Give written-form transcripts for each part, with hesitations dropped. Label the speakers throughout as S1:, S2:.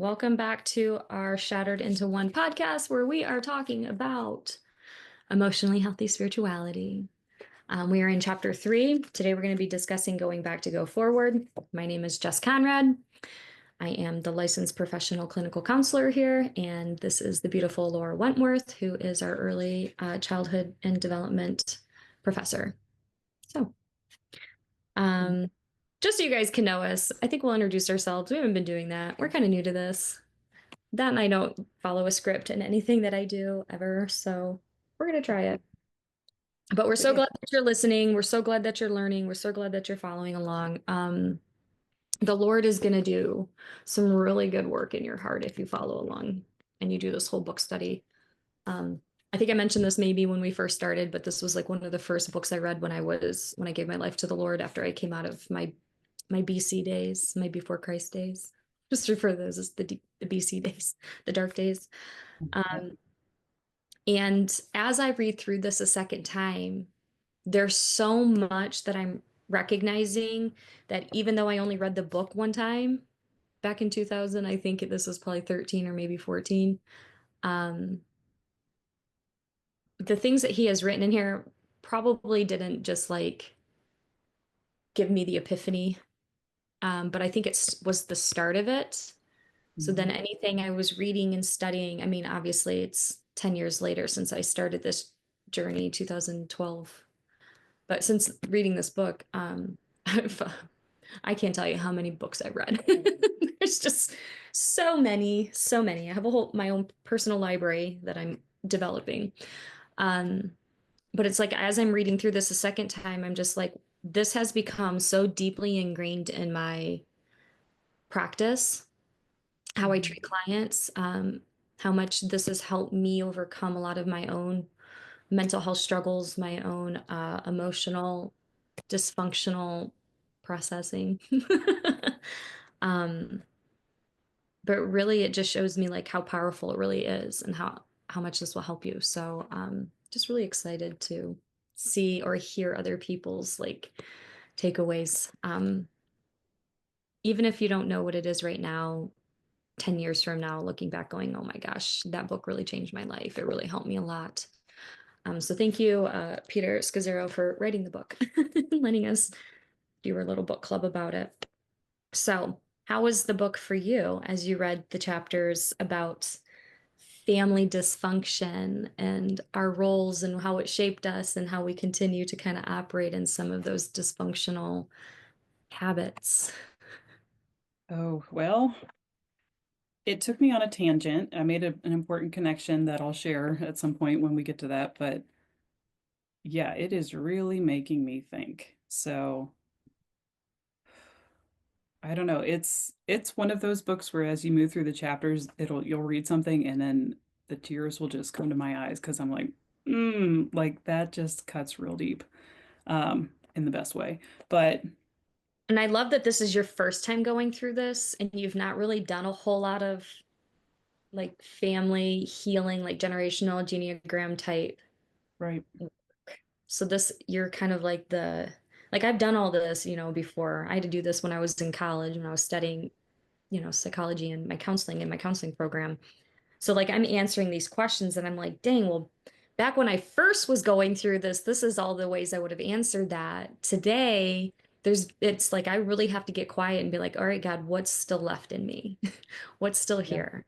S1: Welcome back to our Shattered into One podcast where we are talking about emotionally healthy spirituality. We are in chapter 3. Today we're going to be discussing going back to go forward. My name is Jess Conrad. I am the licensed professional clinical counselor here, and this is the beautiful Laura Wentworth, who is our early childhood and development professor. So, just so you guys can know us, I think we'll introduce ourselves. We haven't been doing that. We're kind of new to this. That and I don't follow a script in anything that I do ever, so we're gonna try it. But we're
S2: But
S1: so
S2: yeah,
S1: glad that you're listening. We're so glad that you're learning. We're so glad that you're following along. The Lord is gonna do some really good work in your heart if you follow along and you do this whole book study. I think I mentioned this maybe when we first started, but this was like one of the first books I read when I gave my life to the Lord after I came out of my BC days, my before Christ days. Just refer to those as the BC days, the dark days.
S2: yeah.
S1: Um, and as I read through this a second time, there's so much that I'm recognizing that even though I only read the book one time back in 2000, I think this was probably 13 or maybe 14. Um, the things that he has written in here probably didn't just like give me the epiphany, but I think it was the start of it. So then
S2: Mhm.
S1: anything I was reading and studying, I mean, obviously it's 10 years later since I started this journey, 2012. But since reading this book, I can't tell you how many books I've read. There's just so many, so many. I have my own personal library that I'm developing. Um, but it's like as I'm reading through this a second time, I'm just like, this has become so deeply ingrained in my practice, how I
S2: Mhm.
S1: treat clients, how much this has helped me overcome a lot of my own mental health struggles, my own emotional dysfunctional processing. um, but really, it just shows me like how powerful it really is and how much this will help you. So, just really excited to see or hear other people's like takeaways. Even if you don't know what it is right now, 10 years from now, looking back, going, oh my gosh, that book really changed my life. It really helped me a lot. So thank you, Peter Scazzaro, for writing the book, letting us do our little book club about it. So, how was the book for you as you read the chapters about family dysfunction and our roles and how it shaped us and how we continue to kind of operate in some of those dysfunctional habits?
S2: Oh, well, it took me on a tangent. I made an important connection that I'll share at some point when we get to that. But yeah, it is really making me think. So I don't know. It's one of those books where as you move through the chapters, you'll read something and then the tears will just come to my eyes because I'm like that just cuts real deep, in the best way. But
S1: And I love that this is your first time going through this and you've not really done a whole lot of like family healing, like generational Enneagram type.
S2: right.
S1: So this, you're kind of like like I've done all this, before. I had to do this when I was in college, when I was studying, psychology and my counseling in my counseling program. So like I'm answering these questions and I'm like, dang, well, back when I first was going through this is all the ways I would have answered that. Today, it's like I really have to get quiet and be like, all right, God, what's still left in me? What's still
S2: Yeah.
S1: here?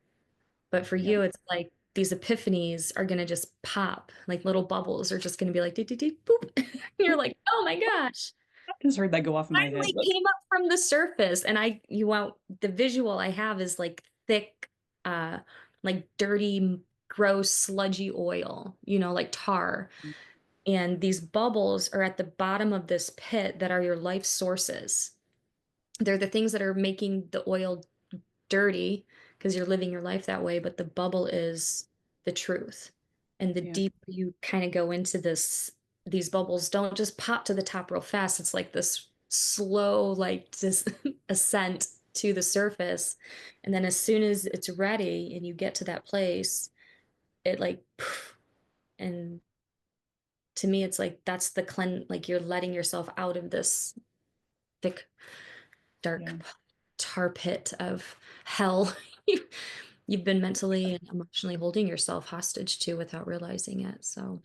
S1: But for
S2: Yeah.
S1: you, it's like these epiphanies are going to just pop, like little bubbles are just going to be like, dee, dee, dee, boop. You're like, oh my gosh,
S2: I just heard that go off in my head.
S1: finally came up from the surface. And you want the visual I have is like thick, uh, like dirty, gross, sludgy oil, like tar. And these bubbles are at the bottom of this pit that are your life sources. They're the things that are making the oil dirty because you're living your life that way, but the bubble is the truth. And the
S2: Yeah.
S1: deeper you kind of go into these bubbles don't just pop to the top real fast. It's like this slow, like this ascent to the surface. And then as soon as it's ready and you get to that place, it like, poof, and to me, it's like that's like you're letting yourself out of this thick, dark
S2: Yeah.
S1: tar pit of hell. you- you've been mentally and emotionally holding yourself hostage to without realizing it. So,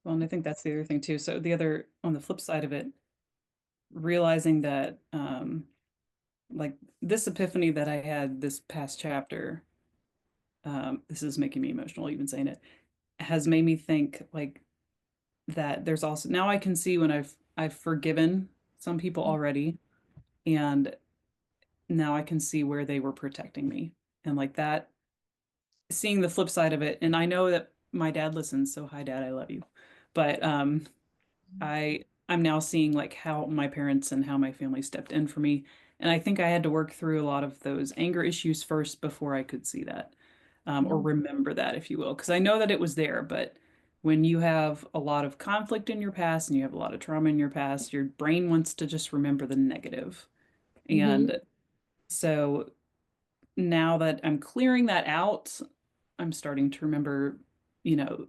S2: Well, and I think that's the other thing too. So the other, on the flip side of it, realizing that like this epiphany that I had this past chapter, this is making me emotional even saying it, has made me think like that there's also now I can see when I've forgiven some people already, and now I can see where they were protecting me. And like that, seeing the flip side of it, and I know that my dad listens, so hi dad, I love you. But I'm now seeing like how my parents and how my family stepped in for me. And I think I had to work through a lot of those anger issues first before I could see that, or
S1: Mhm.
S2: remember that, if you will. Because I know that it was there, but when you have a lot of conflict in your past and you have a lot of trauma in your past, your brain wants to just remember the negative.
S1: Mhm.
S2: And so now that I'm clearing that out, I'm starting to remember,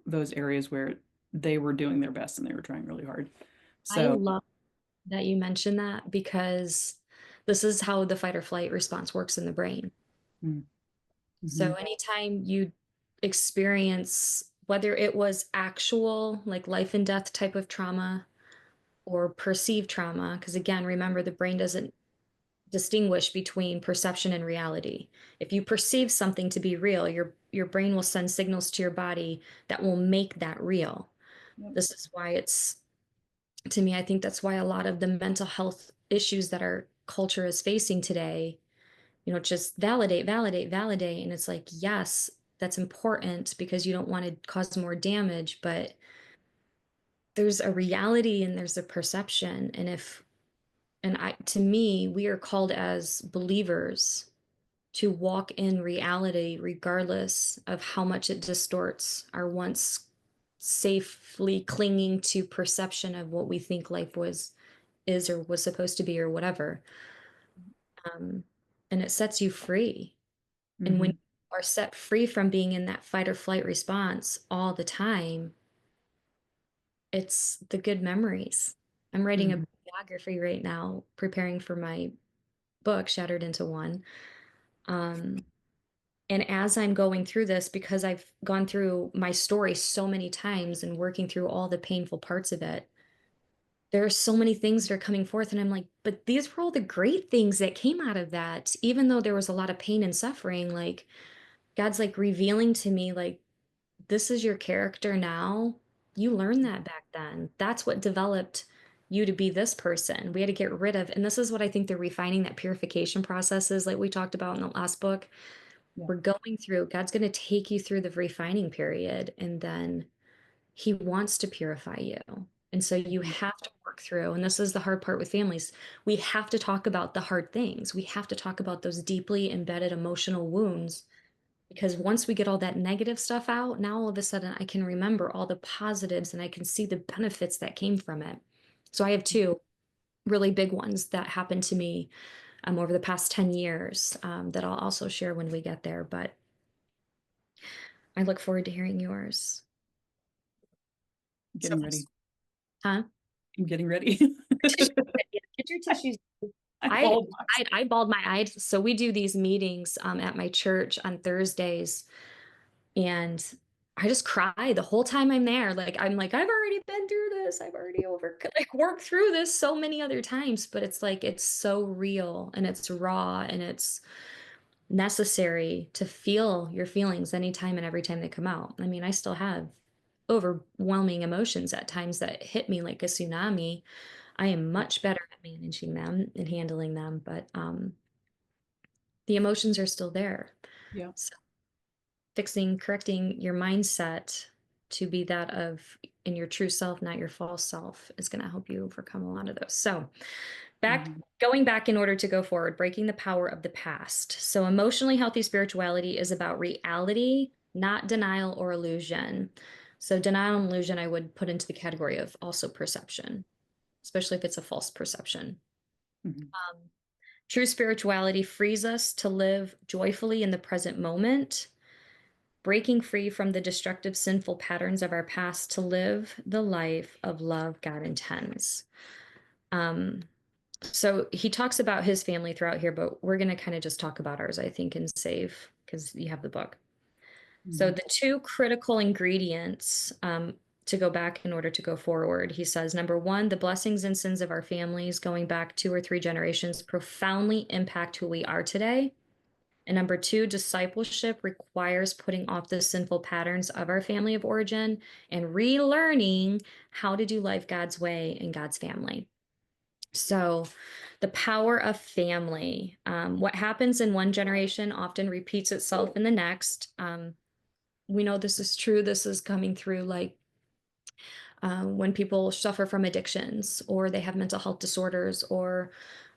S2: those areas where they were doing their best and they were trying really hard.
S1: I
S2: So,
S1: love that you mentioned that because this is how the fight or flight response works in the brain. So
S2: mm-hmm.
S1: anytime you experience, whether it was actual, like life and death type of trauma or perceived trauma, because again, remember the brain doesn't distinguish between perception and reality. If you perceive something to be real, your brain will send signals to your body that will make that real.
S2: Yep.
S1: This is why it's, to me, I think that's why a lot of the mental health issues that our culture is facing today, just validate, validate, validate. And it's like, yes, that's important because you don't want to cause more damage, but there's a reality and there's a perception. To me, we are called as believers to walk in reality regardless of how much it distorts our once safely clinging to perception of what we think life is or was supposed to be or whatever. Um, and it sets you free. And when
S2: Mm-hmm.
S1: you are set free from being in that fight or flight response all the time, it's the good memories. I'm writing a
S2: Mm-hmm.
S1: biography right now, preparing for my book, Shattered into One. Um, and as I'm going through this, because I've gone through my story so many times and working through all the painful parts of it, there are so many things that are coming forth. And I'm like, but these were all the great things that came out of that. Even though there was a lot of pain and suffering, like God's like revealing to me, like, this is your character now. You learned that back then. That's what developed you to be this person. We had to get rid of, and this is what I think the refining, that purification process is, like we talked about in the last book.
S2: Yeah.
S1: We're going through, God's going to take you through the refining period, and then He wants to purify you. And so you
S2: Mm-hmm.
S1: have to work through, and this is the hard part with families. We have to talk about the hard things. We have to talk about those deeply embedded emotional wounds because once we get all that negative stuff out, now all of a sudden I can remember all the positives and I can see the benefits that came from it. So I have two really big ones that happened to me over the past 10 years that I'll also share when we get there. But I look forward to hearing yours. So,
S2: Getting ready.
S1: huh?
S2: I'm getting ready.
S1: Tissue, yeah, get your tissues.
S2: I
S1: I,
S2: bawled my
S1: I bawled my eyes. So we do these meetings at my church on Thursdays. And I just cry the whole time I'm there. Like I'm like, I've already been through this. I've already like worked through this so many other times, but it's like it's so real and it's raw and it's necessary to feel your feelings anytime and every time they come out. I mean, I still have overwhelming emotions at times that hit me like a tsunami. I am much better at managing them and handling them, but the emotions are still there.
S2: yeah.
S1: Fixing, correcting your mindset to be that of in your true self, not your false self, is going to help you overcome a lot of those. So,
S2: Mm-hmm.
S1: going back in order to go forward, breaking the power of the past. So, emotionally healthy spirituality is about reality, not denial or illusion. So, denial and illusion, I would put into the category of also perception, especially if it's a false perception.
S2: Mm-hmm.
S1: Um, True spirituality frees us to live joyfully in the present moment, breaking free from the destructive, sinful patterns of our past to live the life of love God intends. Um, So he talks about his family throughout here, but we're going to kind of just talk about ours, I think, and save because you have the book. So
S2: Mhm.
S1: the two critical ingredients to go back in order to go forward, he says, number one, the blessings and sins of our families going back 2 or 3 generations profoundly impact who we are today. And number two, discipleship requires putting off the sinful patterns of our family of origin and relearning how to do life God's way in God's family. So, the power of family. What happens in one generation often repeats itself in the next. We know this is true. This is coming through like when people suffer from addictions or they have mental health disorders or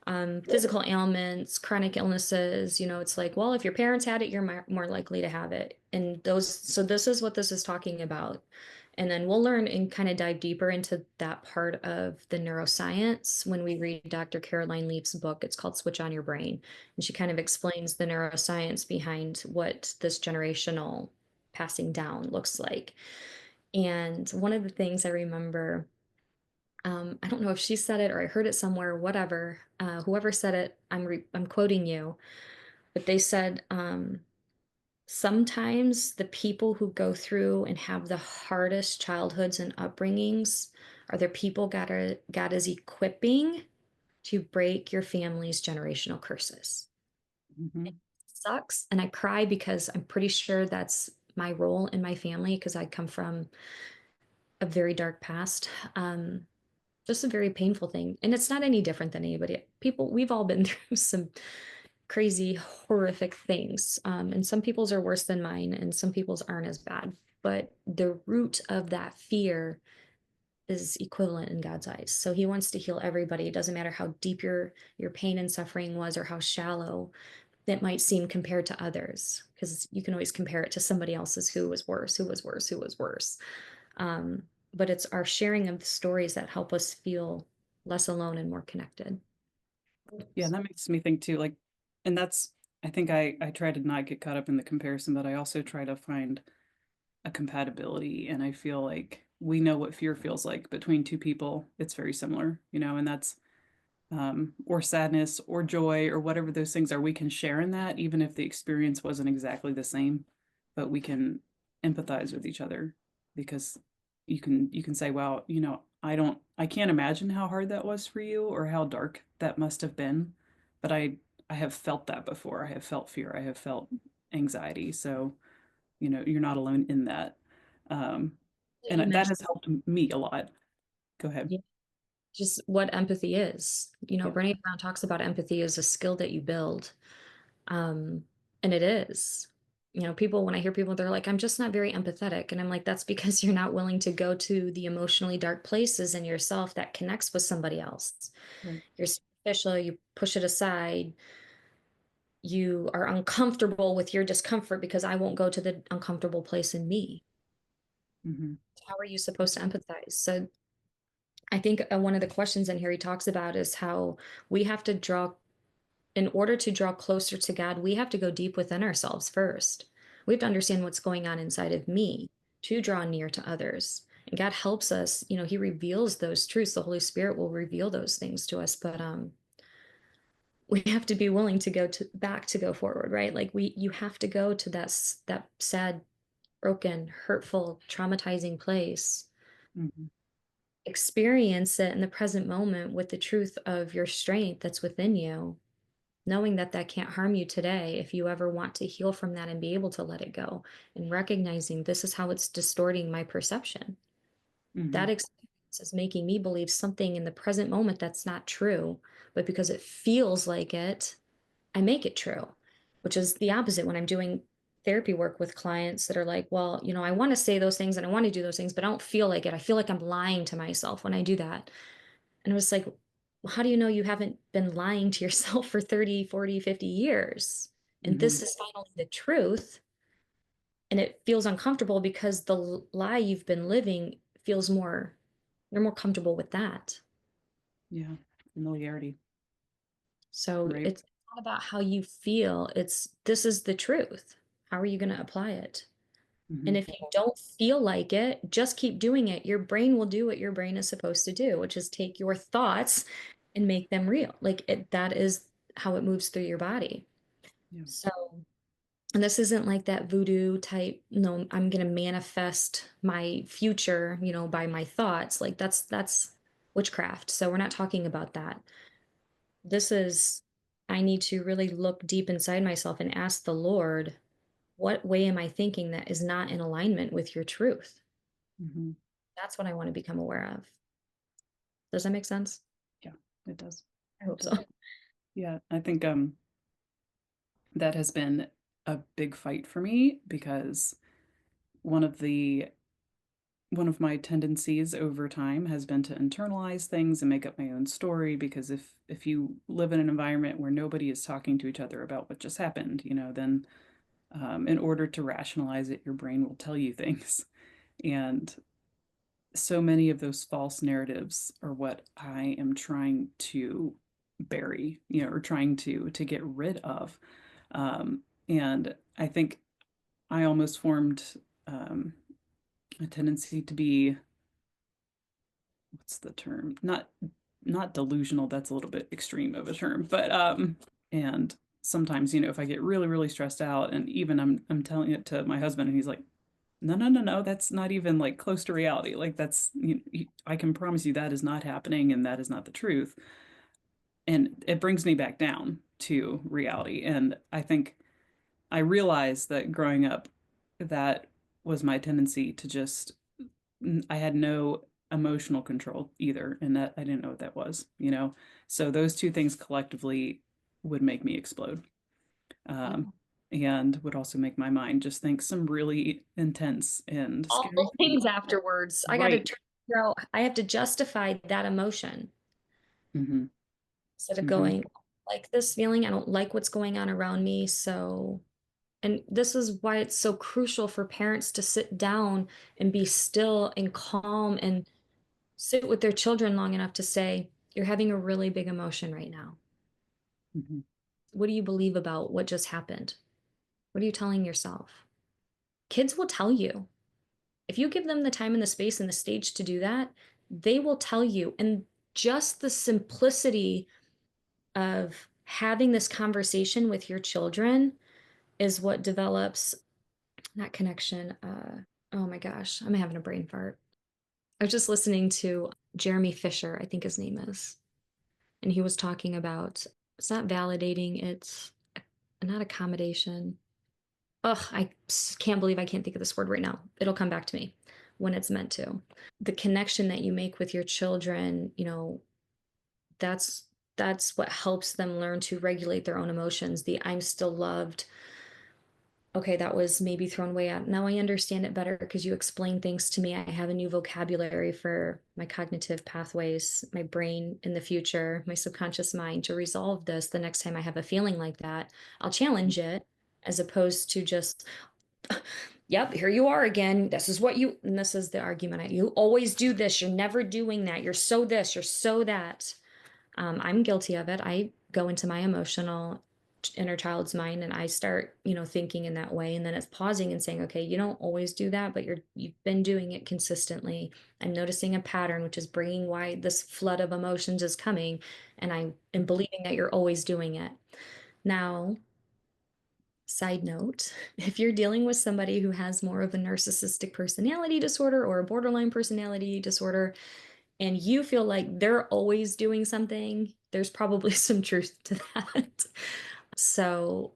S1: physical ailments, chronic illnesses. It's like, well, if your parents had it, you're more likely to have it. And so this is what this is talking about. And then we'll learn and kind of dive deeper into that part of the neuroscience when we read Dr. Caroline Leaf's book. It's called Switch on Your Brain. And she kind of explains the neuroscience behind what this generational passing down looks like. And one of the things I remember, I don't know if she said it or I heard it somewhere, whatever. Whoever said it, I'm quoting you, but they said sometimes the people who go through and have the hardest childhoods and upbringings are the people God is equipping to break your family's generational curses. It
S2: Mhm.
S1: sucks, and I cry because I'm pretty sure that's my role in my family because I come from a very dark past. Just a very painful thing. And it's not any different than anybody. People, we've all been through some crazy, horrific things. And some people's are worse than mine, and some people's aren't as bad. But the root of that fear is equivalent in God's eyes. So he wants to heal everybody. It doesn't matter how deep your pain and suffering was or how shallow that might seem compared to others, because you can always compare it to somebody else's who was worse, who was worse, who was worse. Um, but it's our sharing of the stories that help us feel less alone and more connected.
S2: Yeah, that makes me think too, like, and that's, I think I try to not get caught up in the comparison, but I also try to find a compatibility. And I feel like we know what fear feels like between two people. It's very similar, and that's or sadness or joy or whatever those things are. We can share in that, even if the experience wasn't exactly the same, but we can empathize with each other because you can say, "Wow, I can't imagine how hard that was for you or how dark that must have been, but I have felt that before. I have felt fear. I have felt anxiety. So, you're not alone in that." Um,
S1: You
S2: and that
S1: mentioned,
S2: has helped me a lot. Go ahead.
S1: yeah, just what empathy is.
S2: Yeah.
S1: Brene Brown talks about empathy as a skill that you build. Um, and it is. People, when I hear people, they're like, I'm just not very empathetic. And I'm like, that's because you're not willing to go to the emotionally dark places in yourself that connects with somebody else.
S2: Right.
S1: You're superficial, you push it aside, you are uncomfortable with your discomfort because I won't go to the uncomfortable place in me.
S2: Hmm.
S1: How are you supposed to empathize? So I think one of the questions in here he talks about is how we have to draw, in order to draw closer to God, we have to go deep within ourselves first. We have to understand what's going on inside of me to draw near to others. And God helps us, he reveals those truths. The Holy Spirit will reveal those things to us, but we have to be willing to go forward, right? Like you have to go to that sad, broken, hurtful, traumatizing place,
S2: Hmm.
S1: experience it in the present moment with the truth of your strength that's within you, knowing that that can't harm you today if you ever want to heal from that and be able to let it go, and recognizing this is how it's distorting my perception. That
S2: Hmm.
S1: experience is making me believe something in the present moment that's not true, but because it feels like it, I make it true, which is the opposite when I'm doing therapy work with clients that are like, well, I want to say those things and I want to do those things, but I don't feel like it. I feel like I'm lying to myself when I do that. And it was like, well, how do you know you haven't been lying to yourself for 30, 40, 50 years? And
S2: Hmm.
S1: this is finally the truth. And it feels uncomfortable because the lie you've been living feels you're more comfortable with that.
S2: Yeah. Familiarity.
S1: So
S2: Right.
S1: it's not about how you feel. This is the truth. How are you going to apply it? And
S2: Hmm.
S1: if you don't feel like it, just keep doing it. Your brain will do what your brain is supposed to do, which is take your thoughts and make them real. Like that is how it moves through your body.
S2: Yeah.
S1: So, and this isn't like that voodoo type, no, I'm gonna manifest my future, by my thoughts. Like that's witchcraft. So we're not talking about that. This is, I need to really look deep inside myself and ask the Lord, what way am I thinking that is not in alignment with your truth?
S2: Mhm.
S1: That's what I want to become aware of. Does that make sense?
S2: Yeah, it does.
S1: I
S2: It
S1: hope so.
S2: does. Yeah, I think, that has been a big fight for me because one of the one of my tendencies over time has been to internalize things and make up my own story because if you live in an environment where nobody is talking to each other about what just happened, then in order to rationalize it, your brain will tell you things. And so many of those false narratives are what I am trying to bury, or trying to get rid of. And I think I almost formed um, a tendency to be, what's the term? Not delusional. That's a little bit extreme of a term, but and sometimes, if I get really, really stressed out, and even I'm telling it to my husband, and he's like, no, no, no, no, that's not even like close to reality. Like that's, I can promise you that is not happening, and that is not the truth. And it brings me back down to reality. And I think I realized that growing up, that was my tendency to just, I had no emotional control either, and that I didn't know what that was. So those two things collectively would make me explode,
S1: Yeah.
S2: um, and would also make my mind just think some really intense and scary
S1: Awful
S2: things.
S1: things afterwards. I got to
S2: Right.
S1: figure out, I have to justify that emotion
S2: Hmm.
S1: instead of
S2: Hmm.
S1: going, like this feeling, I don't like what's going on around me. So, and this is why it's so crucial for parents to sit down and be still and calm and sit with their children long enough to say, you're having a really big emotion right now.
S2: Hmm.
S1: What do you believe about what just happened? What are you telling yourself? Kids will tell you. If you give them the time and the space and the stage to do that, they will tell you. And just the simplicity of having this conversation with your children is what develops that connection. Oh my gosh, I'm having a brain fart. I was just listening to Jeremy Fisher, I think his name is, and he was talking about it's not validating, it's not accommodation. Ugh, can't believe I can't think of this word right now. It'll come back to me when it's meant to. The connection that you make with your children, that's that's what helps them learn to regulate their own emotions. The I'm still loved. Okay, that was maybe thrown way out. Now I understand it better because you explain things to me. I have a new vocabulary for my cognitive pathways, my brain in the future, my subconscious mind to resolve this the next time I have a feeling like that. I'll challenge it as opposed to just, yep, here you are again. This is what you, and this is the argument. You always do this. You're never doing that. You're so this, you're so that. I'm guilty of it. I go into my emotional inner child's mind and I start, thinking in that way. And then it's pausing and saying, okay, you don't always do that, but you've been doing it consistently. I'm noticing a pattern, which is bringing why this flood of emotions is coming. And I am believing that you're always doing it. Now, side note, if you're dealing with somebody who has more of a narcissistic personality disorder or a borderline personality disorder, and you feel like they're always doing something, there's probably some truth to that. So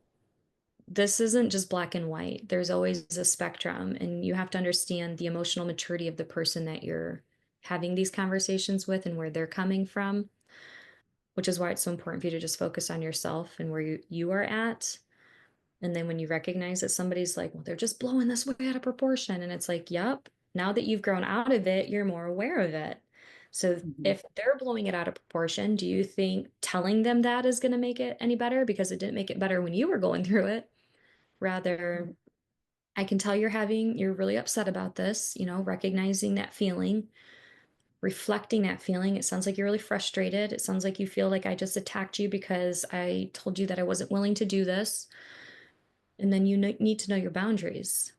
S1: this isn't just black and white. There's always a spectrum, and you have to understand the emotional maturity of the person that you're having these conversations with and where they're coming from, which is why it's so important for you to just focus on yourself and where you are at. And then when you recognize that somebody's like, well, they're just blowing this way out of proportion. And it's like, yep, now that you've grown out of it, you're more aware of it. So
S2: Hmm.
S1: if they're blowing it out of proportion, do you think telling them that is going to make it any better? Because it didn't make it better when you were going through it. Rather, I can tell you're really upset about this, recognizing that feeling, reflecting that feeling. It sounds like you're really frustrated. It sounds like you feel like I just attacked you because I told you that I wasn't willing to do this. And then you need to know your boundaries.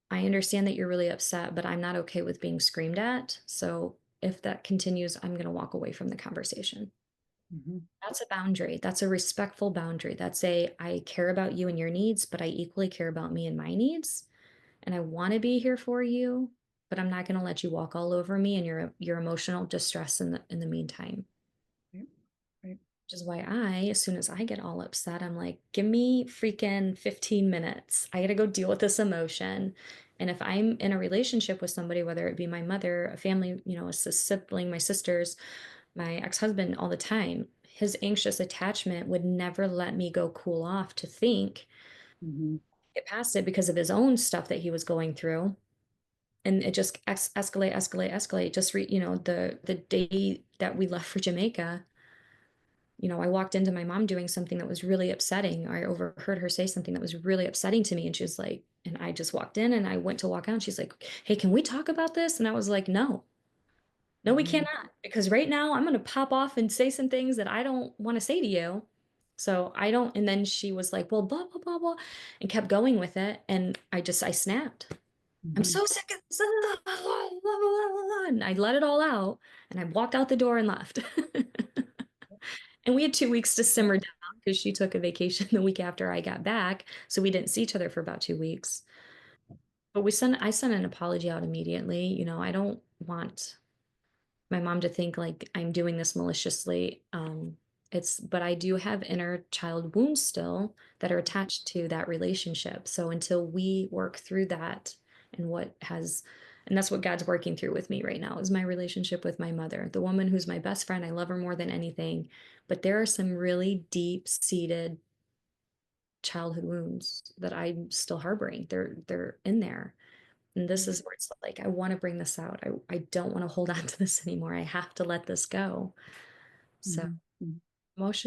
S1: I understand that you're really upset, but I'm not okay with being screamed at. So if that continues, I'm going to walk away from the conversation.
S2: Mhm.
S1: That's a boundary. That's a respectful boundary. That's a, I care about you and your needs, but I equally care about me and my needs. And I want to be here for you, but I'm not going to let you walk all over me and your emotional distress in the meantime.
S2: Right, right.
S1: Which is why as soon as I get all upset, I'm like, give me freaking 15 minutes. I got to go deal with this emotion. And if I'm in a relationship with somebody, whether it be my mother, a family, a sibling, my sisters, my ex-husband, all the time, his anxious attachment would never let me go cool off to think,
S2: Mhm,
S1: get past it because of his own stuff that he was going through. And it just escalate, escalate, escalate. Just the day that we left for Jamaica, I walked into my mom doing something that was really upsetting. I overheard her say something that was really upsetting to me. And she was like, and I just walked in and I went to walk out. And she's like, hey, can we talk about this? And I was like, no, no, we
S2: mhm,
S1: cannot. Because right now I'm going to pop off and say some things that I don't want to say to you. So I don't. And then she was like, well, blah, blah, blah, blah, and kept going with it. And I snapped. I'm
S2: mhm.
S1: so sick of this. And I let it all out and I walked out the door and left. And we had 2 weeks to
S2: Yeah.
S1: simmer down because she took a vacation the week after I got back. So we didn't see each other for about 2 weeks. But I sent an apology out immediately. I don't want my mom to think like I'm doing this maliciously. But I do have inner child wounds still that are attached to that relationship. So until we work through that and and that's what God's working through with me right now is my relationship with my mother, the woman who's my best friend. I love her more than anything, but there are some really deep-seated childhood wounds that I'm still harboring. They're in there. And this is where it's like, I want to bring this out. I don't want to hold on to this anymore. I have to let this go. So
S2: Mhm, mhm.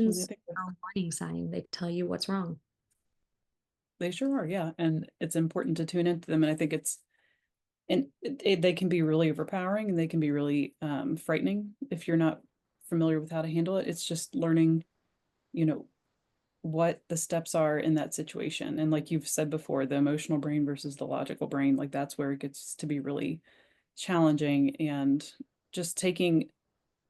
S2: And I
S1: emotions
S2: think
S1: are a warning sign. They tell you what's wrong.
S2: they sure are, yeah, and it's important to tune into them, and I think they can be really overpowering, and they can be really, frightening if you're not familiar with how to handle it. It's just learning, you know, what the steps are in that situation, and like you've said before, the emotional brain versus the logical brain, like, that's where it gets to be really challenging, and just taking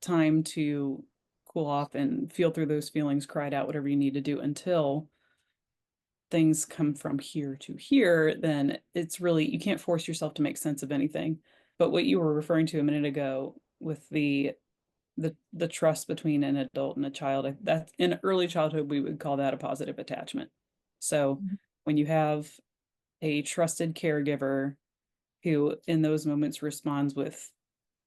S2: time to cool off and feel through those feelings, cry it out, whatever you need to do until things come from here to here, then it's really, you can't force yourself to make sense of anything. But what you were referring to a minute ago with the trust between an adult and a child, that in early childhood we would call that a positive attachment. So
S1: Mhm.
S2: when you have a trusted caregiver who in those moments responds with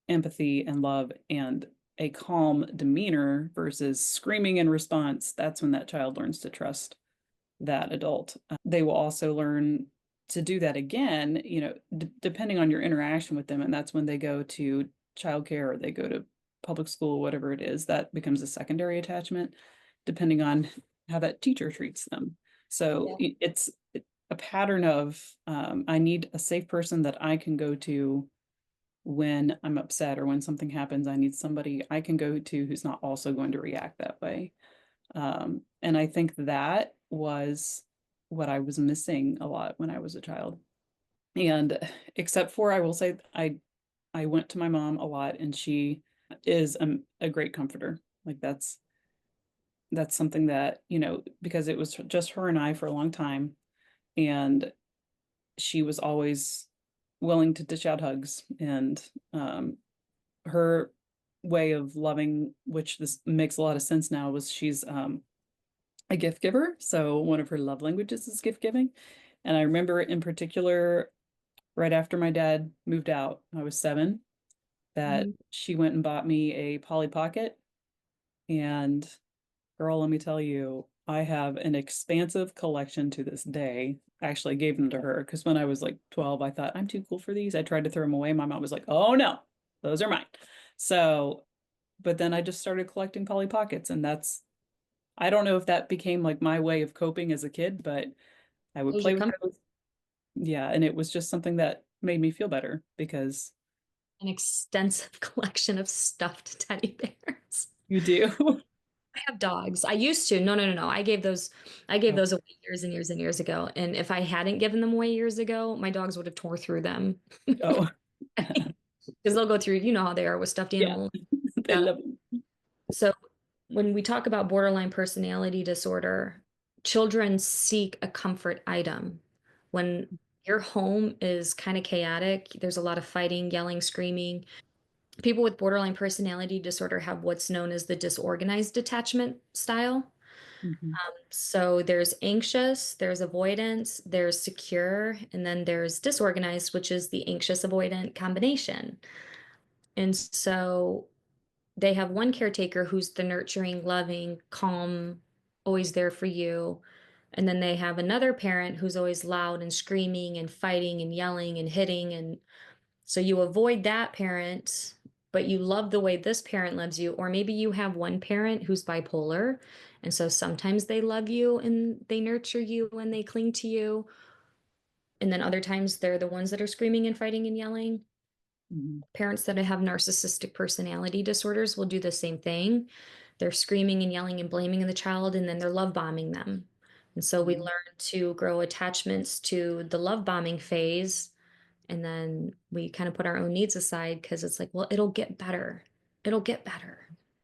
S2: empathy and love and a calm demeanor versus screaming in response, that's when that child learns to trust that adult. They will also learn to do that again, depending on your interaction with them. And that's when they go to childcare or they go to public school, whatever it is, that becomes a secondary attachment, depending on how that teacher treats them. So
S1: Yeah.
S2: it's a pattern of I need a safe person that I can go to when I'm upset or when something happens. I need somebody I can go to who's not also going to react that way. And I think that was what I was missing a lot when I was a child. And except for, I will say, I went to my mom a lot, and she is a great comforter. Like that's something that, because it was just her and I for a long time, and she was always willing to dish out hugs, and her way of loving, which this makes a lot of sense now, was she's a gift giver. So one of her love languages is gift giving. And I remember in particular, right after my dad moved out, I was 7, that
S1: Mhm.
S2: she went and bought me a Polly Pocket. And girl, let me tell you, I have an expansive collection to this day. I actually gave them to her because when I was like 12, I thought, I'm too cool for these. I tried to throw them away. My mom was like, oh no, those are mine. So, but then I just started collecting Polly Pockets, and I don't know if that became like my way of coping as a kid, but I would
S1: Those are
S2: play with
S1: coming.
S2: those. Yeah, and it was just something that made me feel better because
S1: An extensive collection of stuffed teddy bears.
S2: you do.
S1: I have dogs. I used to. No, no, no, no. I gave
S2: Oh,
S1: those away years and years and years ago. And if I hadn't given them away years ago, my dogs would have tore through them.
S2: oh,
S1: Because they'll go through, you know how they are with stuffed
S2: yeah,
S1: animals
S2: they
S1: and stuff.
S2: love them.
S1: So when we talk about borderline personality disorder, children seek a comfort item. When your home is kind of chaotic, there's a lot of fighting, yelling, screaming. People with borderline personality disorder have what's known as the disorganized attachment style.
S2: Mhm.
S1: So there's anxious, there's avoidance, there's secure, and then there's disorganized, which is the anxious avoidant combination. And so they have one caretaker who's the nurturing, loving, calm, always there for you. And then they have another parent who's always loud and screaming and fighting and yelling and hitting. And so you avoid that parent, but you love the way this parent loves you. Or maybe you have one parent who's bipolar. And so sometimes they love you and they nurture you and they cling to you. And then other times they're the ones that are screaming and fighting and yelling.
S2: Mhm.
S1: Parents that have narcissistic personality disorders will do the same thing. They're screaming and yelling and blaming the child, and then they're love bombing them. And so we
S2: Mhm.
S1: learn to grow attachments to the love bombing phase, and then we kind of put our own needs aside because it's like, well, it'll get better. It'll get better.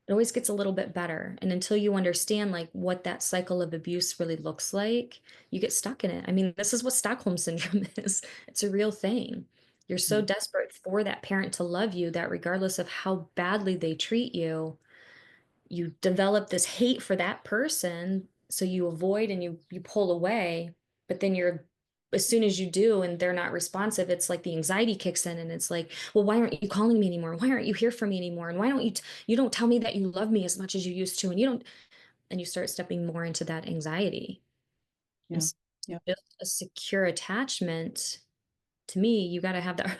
S1: It always gets a little bit better. And until you understand like what that cycle of abuse really looks like, you get stuck in it. I mean, this is what Stockholm syndrome is. It's a real thing. You're so
S2: Yeah.
S1: desperate for that parent to love you that regardless of how badly they treat you, you develop this hate for that person, so you avoid and you pull away, but then you're as soon as you do and they're not responsive, it's like the anxiety kicks in and it's like, well, why aren't you calling me anymore? Why aren't you here for me anymore? And why don't you don't tell me that you love me as much as you used to, and you don't, and you start stepping more into that anxiety. And
S2: Yeah.
S1: so
S2: Yeah.
S1: just a secure attachment, to me, you got to have that.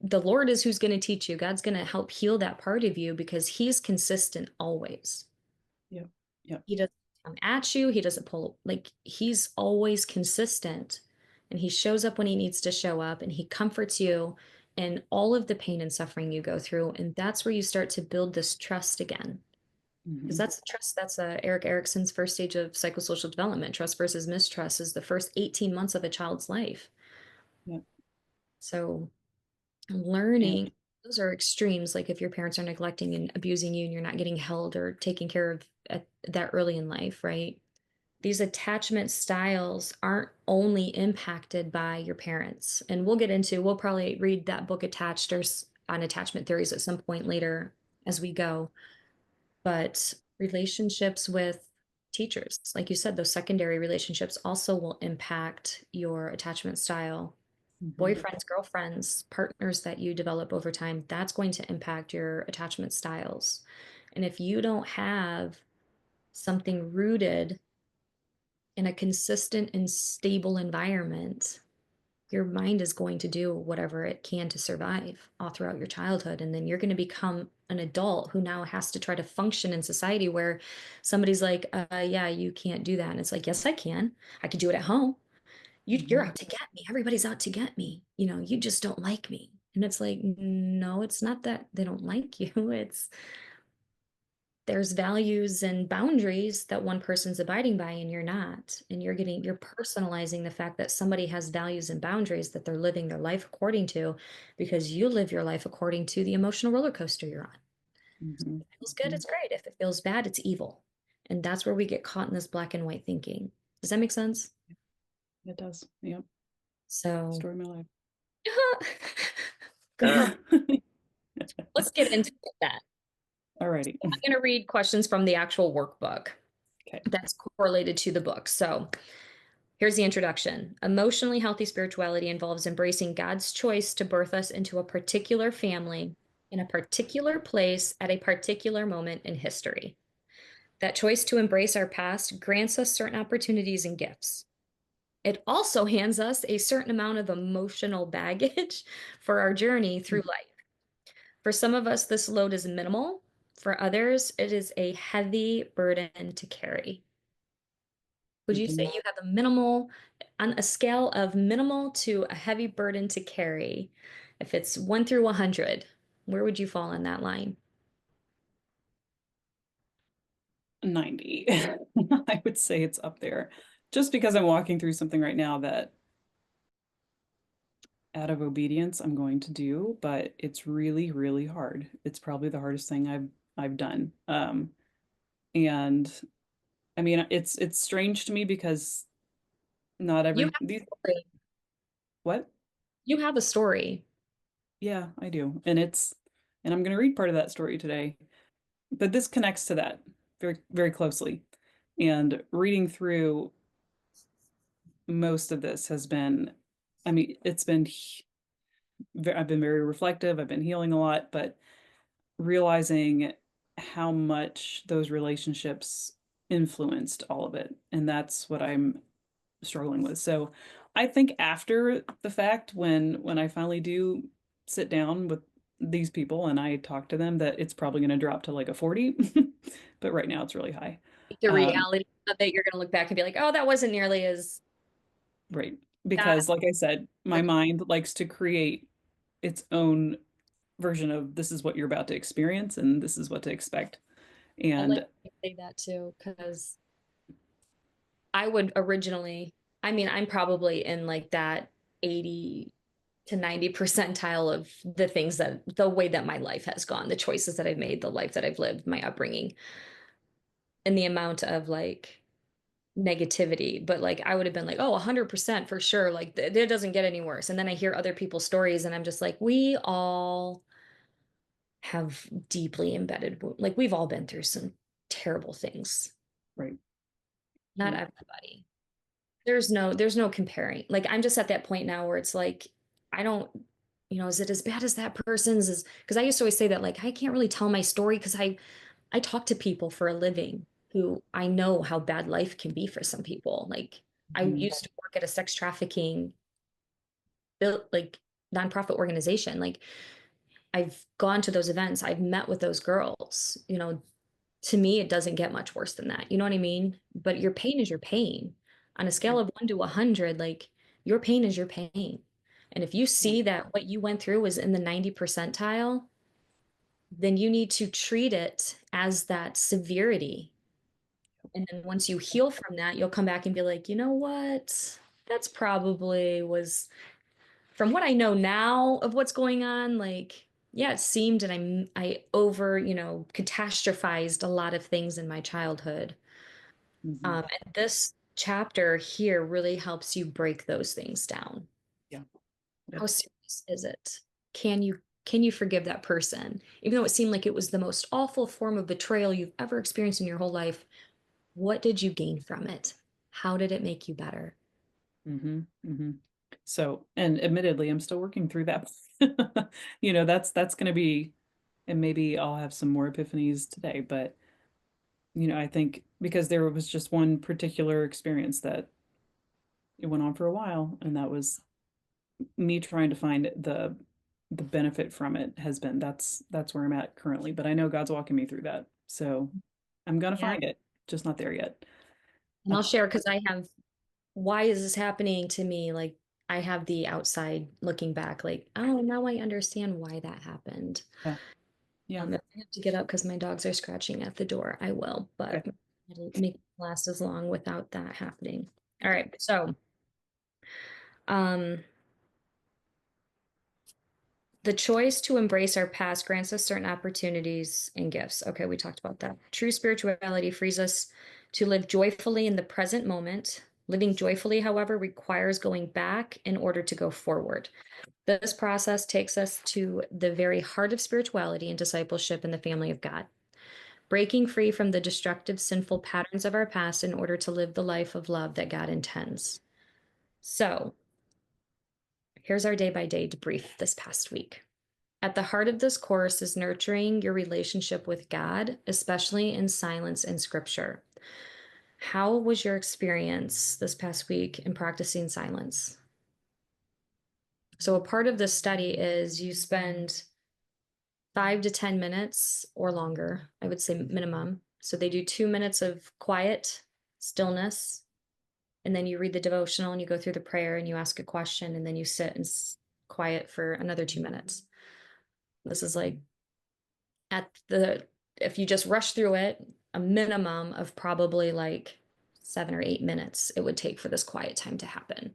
S1: The Lord is who's going to teach you. God's going to help heal that part of you because he's consistent always.
S2: Yeah. Yeah.
S1: He doesn't come at you. He doesn't pull, like, he's always consistent and he shows up when he needs to show up and he comforts you in all of the pain and suffering you go through. And that's where you start to build this trust again. Because
S2: Mhm.
S1: that's trust, that's Eric Erickson's first stage of psychosocial development. Trust versus mistrust is the first 18 months of a child's life.
S2: Yeah.
S1: So
S2: And
S1: learning, those are extremes. Like if your parents are neglecting and abusing you and you're not getting held or taken care of at that early in life, right? These attachment styles aren't only impacted by your parents. And we'll probably read that book Attached on attachment theories at some point later as we go. But relationships with teachers, like you said, those secondary relationships also will impact your attachment style.
S2: mhm.
S1: Boyfriends, girlfriends, partners that you develop over time, that's going to impact your attachment styles. And if you don't have something rooted in a consistent and stable environment, your mind is going to do whatever it can to survive all throughout your childhood. And then you're going to become an adult who now has to try to function in society where somebody's like, yeah, you can't do that. And it's like, yes, I can. I could do it at home. You're
S2: Mhm.
S1: out to get me. Everybody's out to get me. You just don't like me. And it's like, no, it's not that they don't like you. It's there's values and boundaries that one person's abiding by and you're not. And you're personalizing the fact that somebody has values and boundaries that they're living their life according to because you live your life according to the emotional roller coaster you're on.
S2: Mhm.
S1: If it feels good,
S2: Mhm.
S1: it's great. If it feels bad, it's evil. And that's where we get caught in this black and white thinking. Does that make sense?
S2: It does. Yep.
S1: So,
S2: Story of my life.
S1: girl, let's get into that.
S2: Alrighty.
S1: I'm going to read questions from the actual workbook
S2: Okay.
S1: that's correlated to the book. So, here's the introduction. Emotionally healthy spirituality involves embracing God's choice to birth us into a particular family in a particular place at a particular moment in history. That choice to embrace our past grants us certain opportunities and gifts. It also hands us a certain amount of emotional baggage for our journey through life. For some of us, this load is minimal. For others, it is a heavy burden to carry. Would you say
S2: Mhm.
S1: you have a minimal, on a scale of minimal to a heavy burden to carry? If it's 1 through 100, where would you fall on that line?
S2: 90. I would say it's up there. Just because I'm walking through something right now that out of obedience I'm going to do, but it's really, really hard. It's probably the hardest thing I've done. And I mean, it's strange to me because not
S1: You
S2: every
S1: have
S2: these
S1: a story.
S2: what?
S1: You have a story.
S2: Yeah, I do. And I'm going to read part of that story today. But this connects to that very, very closely. And reading through most of this has been, I mean, I've been very reflective. I've been healing a lot, but realizing how much those relationships influenced all of it. And that's what I'm struggling with. So I think after the fact, when I finally do sit down with these people and I talk to them, that it's probably going to drop to like a 40, but right now it's really high.
S1: The
S2: Um,
S1: reality of it, you're going to look back and be like, oh, that wasn't nearly as
S2: right.
S1: that.
S2: Because like I said, my mind likes to create its own version of this is what you're about to experience and this is what to expect.
S1: I like
S2: And
S1: to say that too, because I would originally, I mean, I'm probably in like that 80 to 90 percentile of the things that the way that my life has gone, the choices that I've made, the life that I've lived, my upbringing, and the amount of like negativity. But like I would have been like, oh, 100% for sure. Like it doesn't get any worse. And then I hear other people's stories and I'm just like, we all have deeply embedded, like we've all been through some terrible things.
S2: right.
S1: Not
S2: Yeah.
S1: everybody. There's no comparing. Like I'm just at that point now where it's like I don't, is it as bad as that person's? Is because I used to always say that like I can't really tell my story because I talk to people for a living who I know how bad life can be for some people. Like I
S2: Mhm.
S1: used to work at a sex trafficking built like nonprofit organization. Like I've gone to those events, I've met with those girls. To me, it doesn't get much worse than that. You know what I mean? But your pain is your pain. On a scale
S2: Right.
S1: of 1 to 100, like your pain is your pain. And if you
S2: Yeah.
S1: see that what you went through was in the 90 percentile, then you need to treat it as that severity. And then once you heal from that, you'll come back and be like, you know what? That's probably was from what I know now of what's going on, like, yeah, it seemed and I over, catastrophized a lot of things in my childhood.
S2: Mhm.
S1: And this chapter here really helps you break those things down.
S2: Yeah.
S1: How
S2: Yep.
S1: serious is it? Can you forgive that person? Even though it seemed like it was the most awful form of betrayal you've ever experienced in your whole life, what did you gain from it? How did it make you better?
S2: hmm hmm So, and admittedly, I'm still working through that. That's going to be, and maybe I'll have some more epiphanies today, but I think because there was just one particular experience that it went on for a while, and that was me trying to find the benefit from it has been that's where I'm at currently, but I know God's walking me through that. So, I'm gonna
S1: Yeah.
S2: find it, just not there yet.
S1: And I'll share because I have, why is this happening to me? Like, I have the outside looking back, like, oh, now I understand why that happened.
S2: Yeah. Yeah.
S1: If I have to get up because my dogs are scratching at the door, I will,
S2: Okay.
S1: but it'll make it last as long without that happening. All right. So, um, the choice to embrace our past grants us certain opportunities and gifts. Okay, we talked about that. True spirituality frees us to live joyfully in the present moment. Living joyfully, however, requires going back in order to go forward. This process takes us to the very heart of spirituality and discipleship in the family of God, breaking free from the destructive, sinful patterns of our past in order to live the life of love that God intends. So, here's our day by day debrief this past week. At the heart of this course is nurturing your relationship with God, especially in silence and scripture. How was your experience this past week in practicing silence? So, a part of this study is you spend 5 to 10 minutes or longer, I would say minimum. So, they do 2 minutes of quiet stillness, and then you read the devotional and you go through the prayer and you ask a question, and then you sit and quiet for another 2 minutes. This is like at the if you just rush through it, a minimum of probably like 7 or 8 minutes it would take for this quiet time to happen.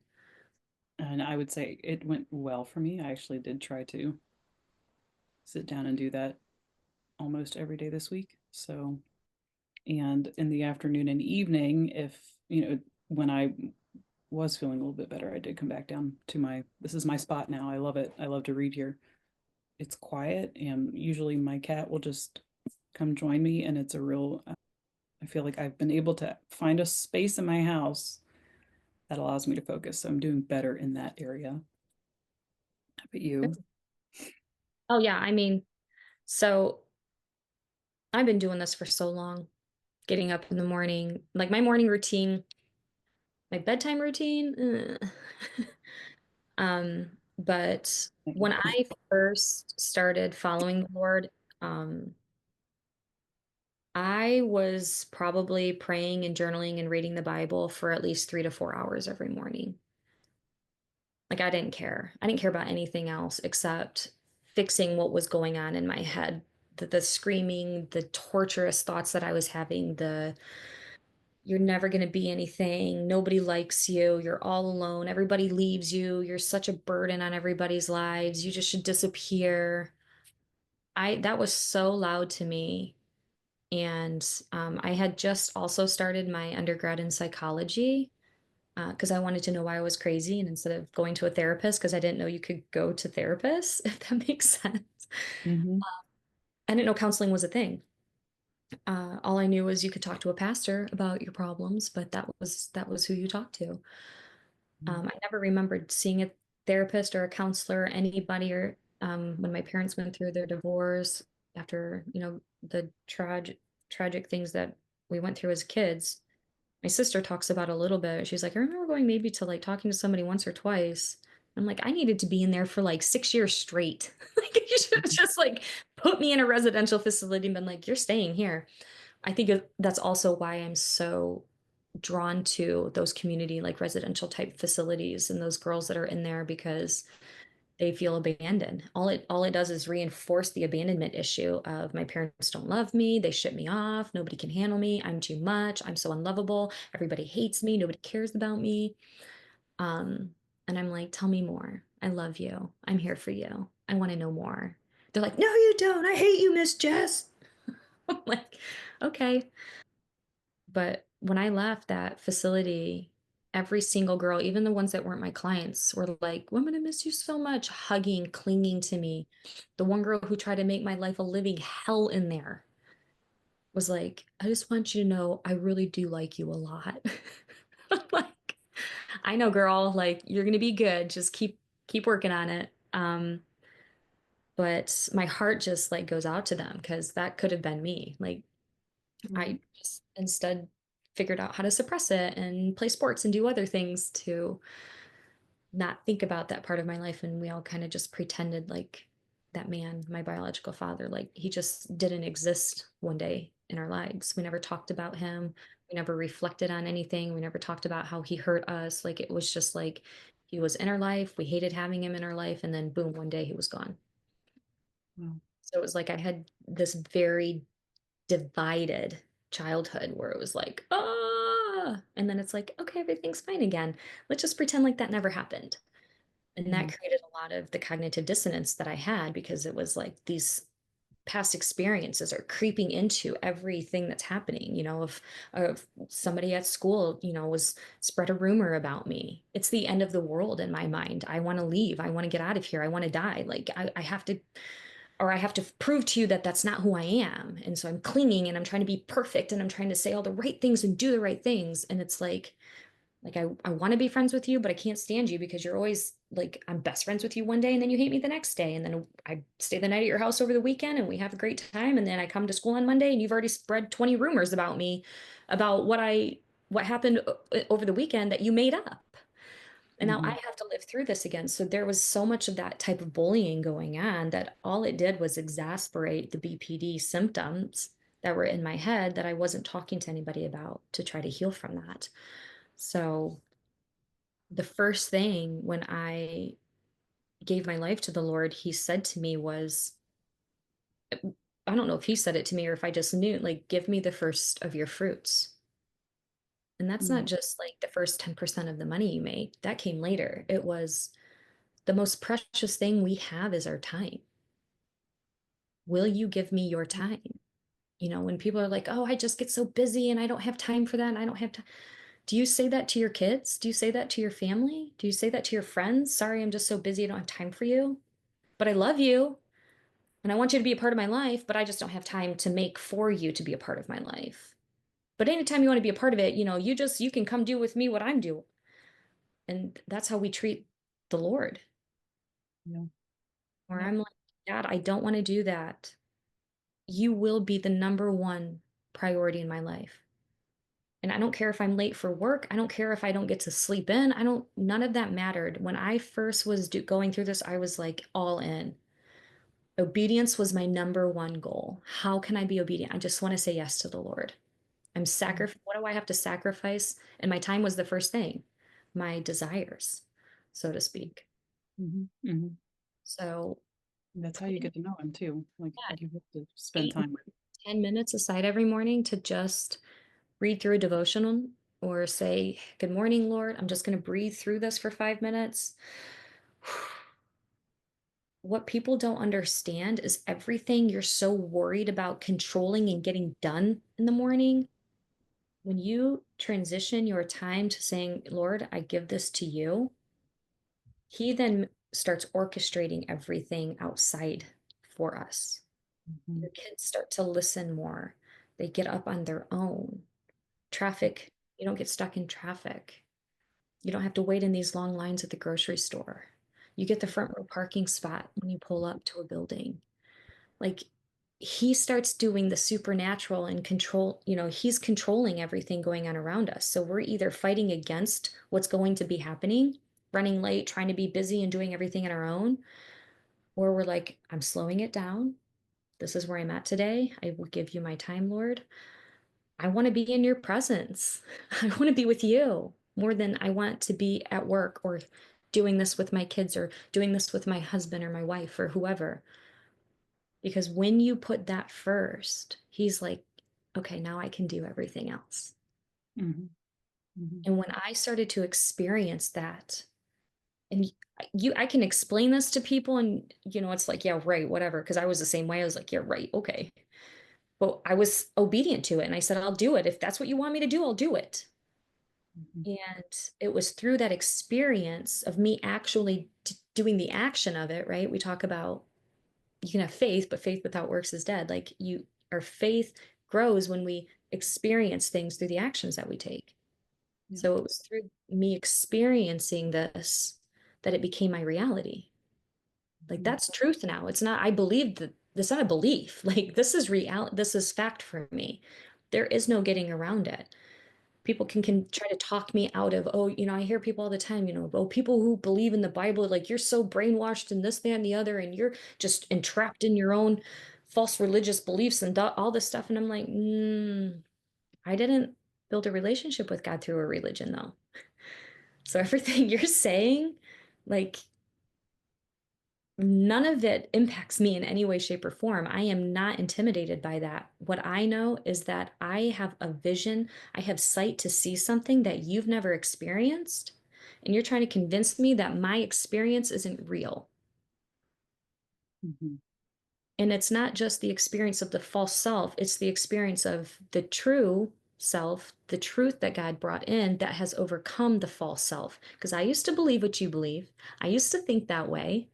S2: And I would say it went well for me. I actually did try to sit down and do that almost every day this week. So, And in the afternoon and evening, if, when I was feeling a little bit better, I did come back down to this is my spot now. I love it. I love to read here. It's quiet, and usually my cat will just come join me, and it's a real, I feel like I've been able to find a space in my house that allows me to focus. So I'm doing better in that area. How about you?
S1: Oh yeah, I mean, so I've been doing this for so long, getting up in the morning, like my morning routine, my bedtime routine. But when I first started following the Lord, um, I was probably praying and journaling and reading the Bible for at least 3 to 4 hours every morning. Like I didn't care. I didn't care about anything else except fixing what was going on in my head. The screaming, the torturous thoughts that I was having, the you're never going to be anything. Nobody likes you. You're all alone. Everybody leaves you. You're such a burden on everybody's lives. You just should disappear. That was so loud to me. And I had just also started my undergrad in psychology because I wanted to know why I was crazy. And instead of going to a therapist, because I didn't know you could go to therapists, if that makes sense,
S2: Hmm.
S1: I didn't know counseling was a thing. All I knew was you could talk to a pastor about your problems, but that was who you talked to. I never remembered seeing a therapist or a counselor, anybody, or when my parents went through their divorce after, the tragic things that we went through as kids. My sister talks about a little bit. She's like, I remember going maybe to like talking to somebody once or twice. I'm like, I needed to be in there for like 6 years straight. Like, you should have just like put me in a residential facility and been like, you're staying here. I think that's also why I'm so drawn to those community, like residential type facilities and those girls that are in there because they feel abandoned. All it does is reinforce the abandonment issue of my parents don't love me, they ship me off, nobody can handle me, I'm too much, I'm so unlovable, everybody hates me, nobody cares about me. Um, and I'm like, tell me more. I love you. I'm here for you. I want to know more. They're like, no, you don't. I hate you, Miss Jess. I'm like, okay. But when I left that facility, every single girl, even the ones that weren't my clients, were like, "Women, I miss you so much," hugging, clinging to me. The one girl who tried to make my life a living hell in there was like, "I just want you to know I really do like you a lot." Like, I know, girl, like you're gonna be good. Just keep working on it. But my heart just like goes out to them because that could have been me. Like I just instead figured out how to suppress it and play sports and do other things to not think about that part of my life. And we all kind of just pretended like that man, my biological father, like he just didn't exist one day in our lives. We never talked about him. We never reflected on anything. We never talked about how he hurt us. Like it was just like he was in our life. We hated having him in our life. And then boom, one day he was gone.
S2: Wow.
S1: So it was like I had this very divided childhood where it was like, ah, and then it's like, okay, everything's fine again. Let's just pretend like that never happened. And that
S2: Yeah.
S1: created a lot of the cognitive dissonance that I had because it was like these past experiences are creeping into everything that's happening. If somebody at school, was spread a rumor about me, it's the end of the world in my mind. I want to leave. I want to get out of here. I want to die. Like I have to or I have to prove to you that that's not who I am. And so I'm clinging and I'm trying to be perfect and I'm trying to say all the right things and do the right things. And it's like I want to be friends with you, but I can't stand you because you're always like I'm best friends with you one day and then you hate me the next day. And then I stay the night at your house over the weekend and we have a great time. And then I come to school on Monday and you've already spread 20 rumors about me, about what happened over the weekend that you made up. And now I
S2: Hmm.
S1: have to live through this again. So there was so much of that type of bullying going on that all it did was exasperate the BPD symptoms that were in my head that I wasn't talking to anybody about to try to heal from that. So the first thing when I gave my life to the Lord, he said to me was, I don't know if he said it to me or if I just knew, like, give me the first of your fruits. And that's not just like the first 10% of the money you make. That came later. It was the most precious thing we have is our time. Will you give me your time? When people are like, oh, I just get so busy and I don't have time for that and I don't have time. Do you say that to your kids? Do you say that to your family? Do you say that to your friends? Sorry, I'm just so busy. I don't have time for you, but I love you and I want you to be a part of my life, but I just don't have time to make for you to be a part of my life. But anytime you want to be a part of it, you can come do with me what I'm doing. And that's how we treat the Lord,
S2: Yeah.
S1: where
S2: Yep.
S1: I'm like, Dad, I don't want to do that. You will be the number one priority in my life. And I don't care if I'm late for work. I don't care if I don't get to sleep in. None of that mattered. When I first was going through this, I was like all in. Obedience was my number one goal. How can I be obedient? I just want to say yes to the Lord. What do I have to sacrifice? And my time was the first thing, my desires, so to speak.
S2: Hmm. Hmm.
S1: So
S2: That's how you
S1: putting
S2: get to know him too. Like
S1: that
S2: you have to spend
S1: eight,
S2: time with.
S1: 10 minutes aside every morning to just read through a devotional or say, Good morning, Lord. I'm just going to breathe through this for 5 minutes. What people don't understand is everything you're so worried about controlling and getting done in the morning. When you transition your time to saying, Lord, I give this to you, He then starts orchestrating everything outside for us.
S2: Mhm.
S1: Your kids start to listen more. They get up on their own. Traffic, you don't get stuck in traffic. You don't have to wait in these long lines at the grocery store. You get the front row parking spot when you pull up to a building. Like he starts doing the supernatural and he's controlling everything going on around us. So we're either fighting against what's going to be happening, running late, trying to be busy and doing everything on our own, or we're like, I'm slowing it down. This is where I'm at today. I will give you my time, Lord. I want to be in your presence. I want to be with you more than I want to be at work or doing this with my kids or doing this with my husband or my wife or whoever. Because when you put that first, he's like, okay, now I can do everything else.
S2: Mhm. Mhm.
S1: And when I started to experience that, and I can explain this to people, and it's like, yeah, right, whatever. Because I was the same way. I was like, yeah, right, okay. But I was obedient to it, and I said, I'll do it. If that's what you want me to do, I'll do it.
S2: Mhm.
S1: And it was through that experience of me actually doing the action of it, right? We talk about you can have faith, but faith without works is dead. Our faith grows when we experience things through the actions that we take.
S2: Yeah.
S1: So it was through me experiencing this that it became my reality. Like
S2: Mhm.
S1: that's truth now. It's not, I believe that it's not a belief. Like this is reality. This is fact for me. There is no getting around it. People can try to talk me out of, oh, I hear people all the time, oh, people who believe in the Bible, like you're so brainwashed and this, that, and the other, and you're just entrapped in your own false religious beliefs and all this stuff. And I'm like, I didn't build a relationship with God through a religion, though. So everything you're saying, like, none of it impacts me in any way, shape, or form. I am not intimidated by that. What I know is that I have a vision, I have sight to see something that you've never experienced, and you're trying to convince me that my experience isn't real.
S2: Mhm.
S1: And it's not just the experience of the false self, it's the experience of the true self, the truth that God brought in that has overcome the false self. Because I used to believe what you believe, I used to think that way.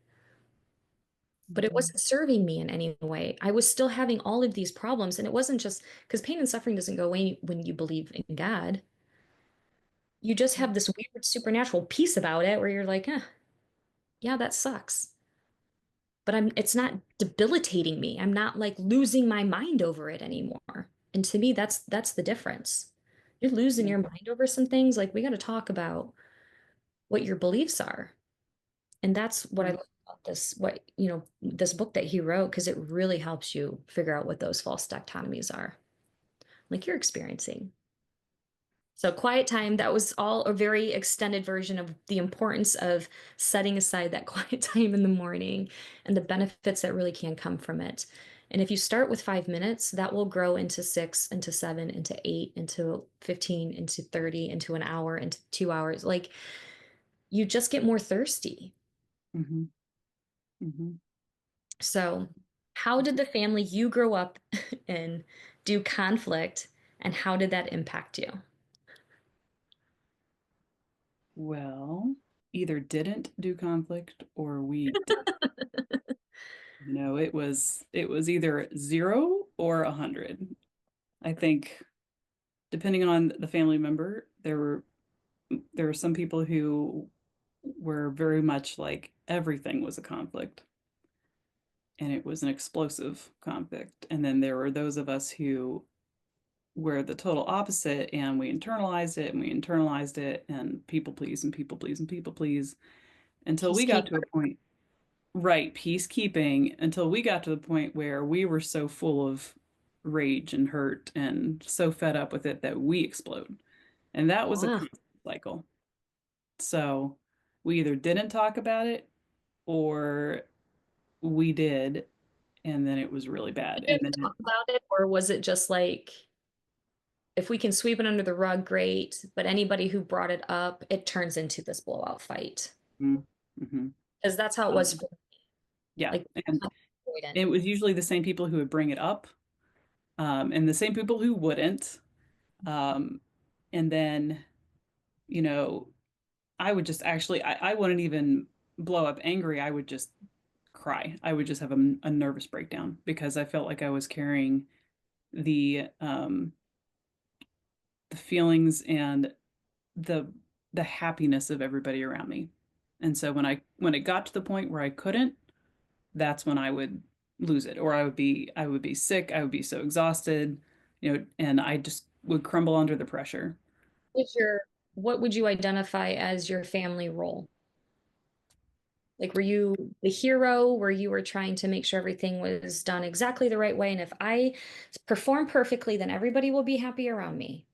S1: But it
S2: Mhm.
S1: wasn't serving me in any way. I was still having all of these problems. And it wasn't just because pain and suffering doesn't go away when you believe in God. You just have this weird supernatural peace about it where you're like, yeah, that sucks. But it's not debilitating me. I'm not like losing my mind over it anymore. And to me, that's the difference. You're losing
S2: Yeah.
S1: your mind over some things. Like we got to talk about what your beliefs are. And that's what I
S2: Right.
S1: love about this book that he wrote, because it really helps you figure out what those false dichotomies are, like you're experiencing. So, quiet time, that was all a very extended version of the importance of setting aside that quiet time in the morning and the benefits that really can come from it. And if you start with 5 minutes, that will grow into six, into seven, into eight, into 15, into 30, into an hour, into 2 hours. Like you just get more thirsty.
S2: Mhm. Mhm.
S1: So, how did the family you grew up in do conflict, and how did that impact you?
S2: Well, either didn't do conflict or we did. It was either 0 or 100. I think depending on the family member, there were some people who were very much like everything was a conflict and it was an explosive conflict. And then there were those of us who were the total opposite and we internalized it and we internalized it and people please and people please and people please until we got to a
S1: Peacekeeper.
S2: point, right, peacekeeping, until we got to the point where we were so full of rage and hurt and so fed up with it that we explode. And that was a
S1: Wow.
S2: constant cycle. So we either didn't talk about it or we did, and then it was really bad.
S1: Did you
S2: And
S1: ever
S2: then
S1: talk about it, or was it just like, if we can sweep it under the rug, great, but anybody who brought it up, it turns into this blowout fight?
S2: mm-hmm.
S1: Because that's how it was
S2: um,
S1: for
S2: yeah,
S1: like
S2: and
S1: avoidant.
S2: it was usually the same people who would bring it up, and the same people who wouldn't. Um, and then, you know, I would just actually, I wouldn't even blow up angry. I would just cry. I would just have a nervous breakdown because I felt like I was carrying the feelings and the the happiness of everybody around me. And so when it got to the point where I couldn't, that's when I would lose it, or I would be sick, I would be so exhausted, and I just would crumble under the pressure.
S1: Is your What would you identify as your family role? Like, were you the hero where you were trying to make sure everything was done exactly the right way? And if I perform perfectly, then everybody will be happy around me.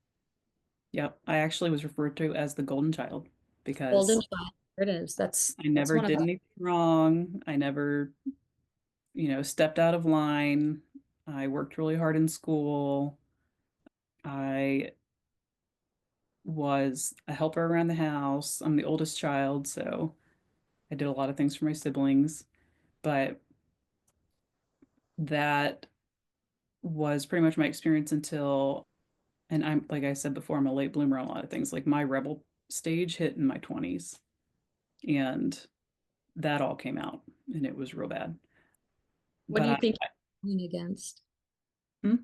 S2: Yep, I actually was referred to as the golden child
S1: Golden
S2: because
S1: child. There it is.
S2: I
S1: That's
S2: never
S1: one of
S2: did
S1: them.
S2: anything wrong. I never, stepped out of line. I worked really hard in school. I was a helper around the house. I'm the oldest child, so I did a lot of things for my siblings, but that was pretty much my experience until, and I'm, like I said before, I'm a late bloomer on a lot of things. Like my rebel stage hit in my 20s, and that all came out, and it was real bad.
S1: What do
S2: But
S1: you think you're rebelling against?
S2: hmm,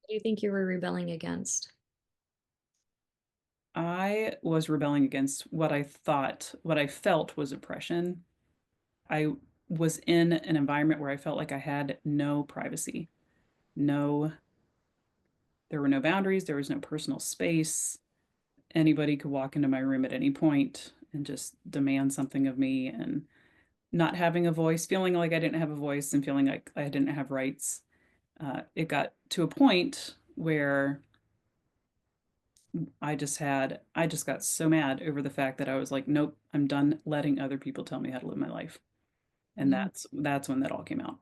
S1: What do you think you were rebelling against?
S2: I was rebelling against what I felt was oppression. I was in an environment where I felt like I had no privacy. No, there were no boundaries, there was no personal space. Anybody could walk into my room at any point and just demand something of me, and not having a voice, feeling like I didn't have a voice and feeling like I didn't have rights. It got to a point where I just got so mad over the fact that I was like, nope, I'm done letting other people tell me how to live my life. And
S1: Mm.
S2: that's when that all came out.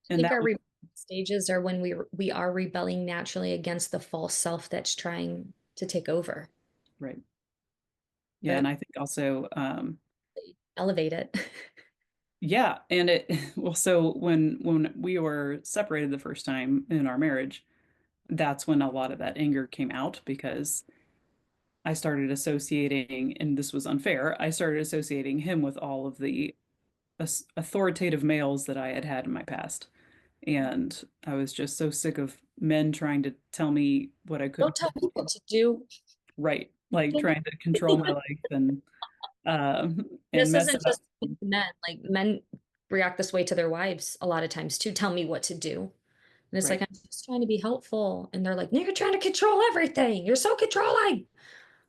S1: I
S2: And
S1: think
S2: that
S1: our
S2: was
S1: rebellion stages are when we are rebelling naturally against the false self that's trying to take over,
S2: right. Yeah, and
S1: but
S2: I think also,
S1: elevate it.
S2: yeah, and it well, so when we were separated the first time in our marriage, that's when a lot of that anger came out because I started associating, and this was unfair, I started associating him with all of the authoritative males that I had had in my past. And I was just so sick of men trying to tell me what I
S1: Don't
S2: couldn't
S1: tell me what
S2: do.
S1: to do.
S2: Right. Like trying to control my life and
S1: This
S2: mess
S1: isn't
S2: it up.
S1: just men. Like, men react this way to their wives a lot of times too. Tell me what to do. And it's like,
S2: Right.
S1: I'm just trying to be helpful. And they're like, no, you're trying to control everything. You're so controlling.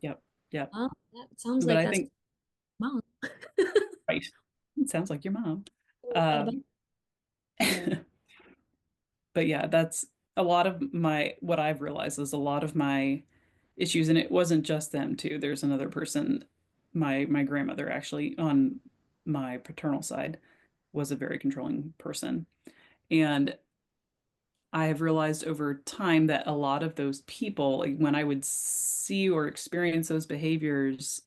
S2: Yep. Yep.
S1: Well, that sounds
S2: But
S1: like
S2: I
S1: that's
S2: think,
S1: mom.
S2: right. It sounds like your mom.
S1: Bad about
S2: Um,
S1: yeah.
S2: but yeah, that's a lot of my, what I've realized is a lot of my issues, and it wasn't just them too. There's another person, my grandmother actually on my paternal side was a very controlling person. And I have realized over time that a lot of those people, like when I would see or experience those behaviors,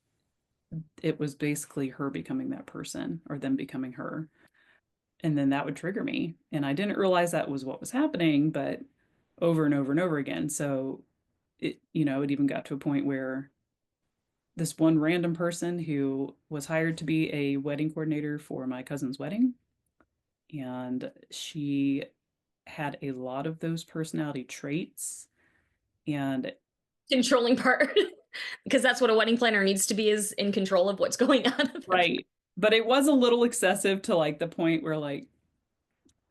S2: it was basically her becoming that person or them becoming her. And then that would trigger me. And I didn't realize that was what was happening, but over and over and over again. So it even got to a point where this one random person who was hired to be a wedding coordinator for my cousin's wedding, and she had a lot of those personality traits. And
S1: Controlling part. Because that's what a wedding planner needs to be, is in control of what's going on.
S2: right, but it was a little excessive to like the point where like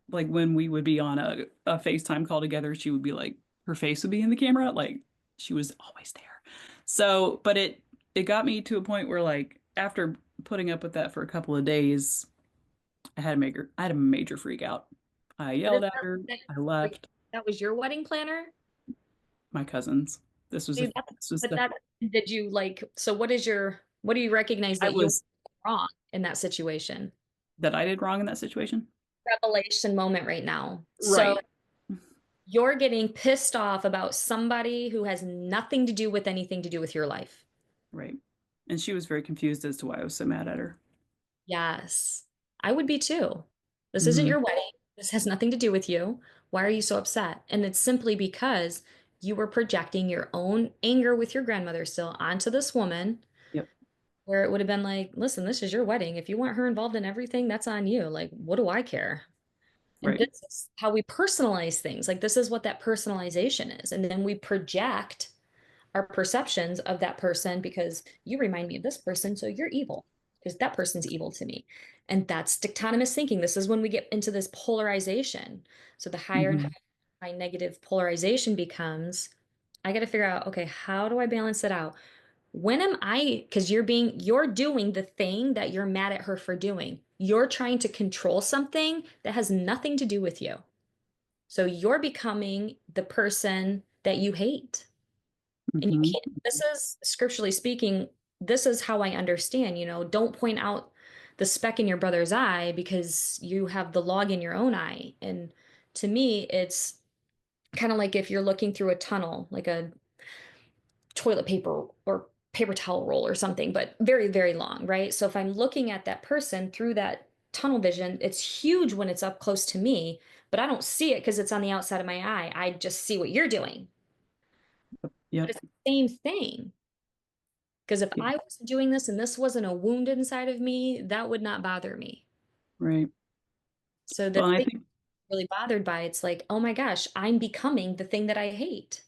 S2: when we would be on a FaceTime call together, she would be like, her face would be in the camera, like she was always there. So, but it got me to a point where like after putting up with that for a couple of days, I had a major freak out. I
S1: What is
S2: yelled at
S1: that?
S2: her,
S1: That,
S2: I
S1: like,
S2: left.
S1: that was your wedding planner?
S2: My cousins. This was
S1: See,
S2: a this was
S1: but
S2: the
S1: that, did you like, so what do you recognize
S2: I
S1: that you
S2: was
S1: were wrong in that situation?
S2: that I did wrong in that situation.
S1: Revelation moment right now. So
S2: Right,
S1: you're getting pissed off about somebody who has nothing to do with anything to do with your life.
S2: right. And she was very confused as to why I was so mad at her.
S1: Yes, I would be too. This isn't
S2: Hmm.
S1: your wedding. This has nothing to do with you. Why are you so upset? And it's simply because you were projecting your own anger with your grandmother still onto this woman,
S2: Yep,
S1: where it would have been like, listen, this is your wedding. If you want her involved in everything, that's on you. Like, what do I care? And
S2: right.
S1: this is how we personalize things. Like, this is what that personalization is. And then we project our perceptions of that person because you remind me of this person, so you're evil because that person's evil to me. And that's dichotomous thinking. This is when we get into this polarization. So the higher and
S2: Hmm.
S1: higher negative polarization becomes, I got to figure out, okay, how do I balance it out? When am I, because you're doing the thing that you're mad at her for doing. You're trying to control something that has nothing to do with you. So you're becoming the person that you hate. And you
S2: Hmm.
S1: can't, this is scripturally speaking, this is how I understand, don't point out the speck in your brother's eye because you have the log in your own eye. And to me, it's kind of like if you're looking through a tunnel, like a toilet paper or paper towel roll or something, but very, very long, right? So if I'm looking at that person through that tunnel vision, it's huge when it's up close to me, but I don't see it because it's on the outside of my eye. I just see what you're doing. But
S2: Yep.
S1: it's the same thing. Because if
S2: Yeah.
S1: I was doing this and this wasn't a wound inside of me, that would not bother me.
S2: Right.
S1: So the
S2: Well, and I
S1: thing
S2: think
S1: I'm really bothered by, it's like, oh my gosh, I'm becoming the thing that I hate.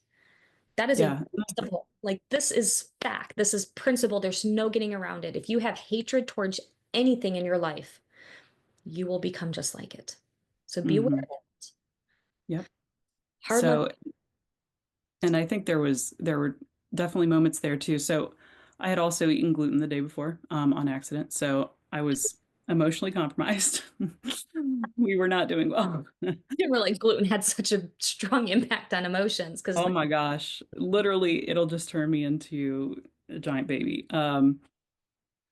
S1: That is a
S2: yeah,
S1: principle. Like this is fact. This is principle. There's no getting around it. If you have hatred towards anything in your life, you will become just like it. So be aware
S2: hmm
S1: of it.
S2: yep.
S1: Hard love.
S2: So, and I think there were definitely moments there too. So, I had also eaten gluten the day before, on accident. So I was emotionally compromised. We were not doing well.
S1: Didn't realize gluten had such a strong impact on emotions because
S2: Oh my gosh. Literally, it'll just turn me into a giant baby.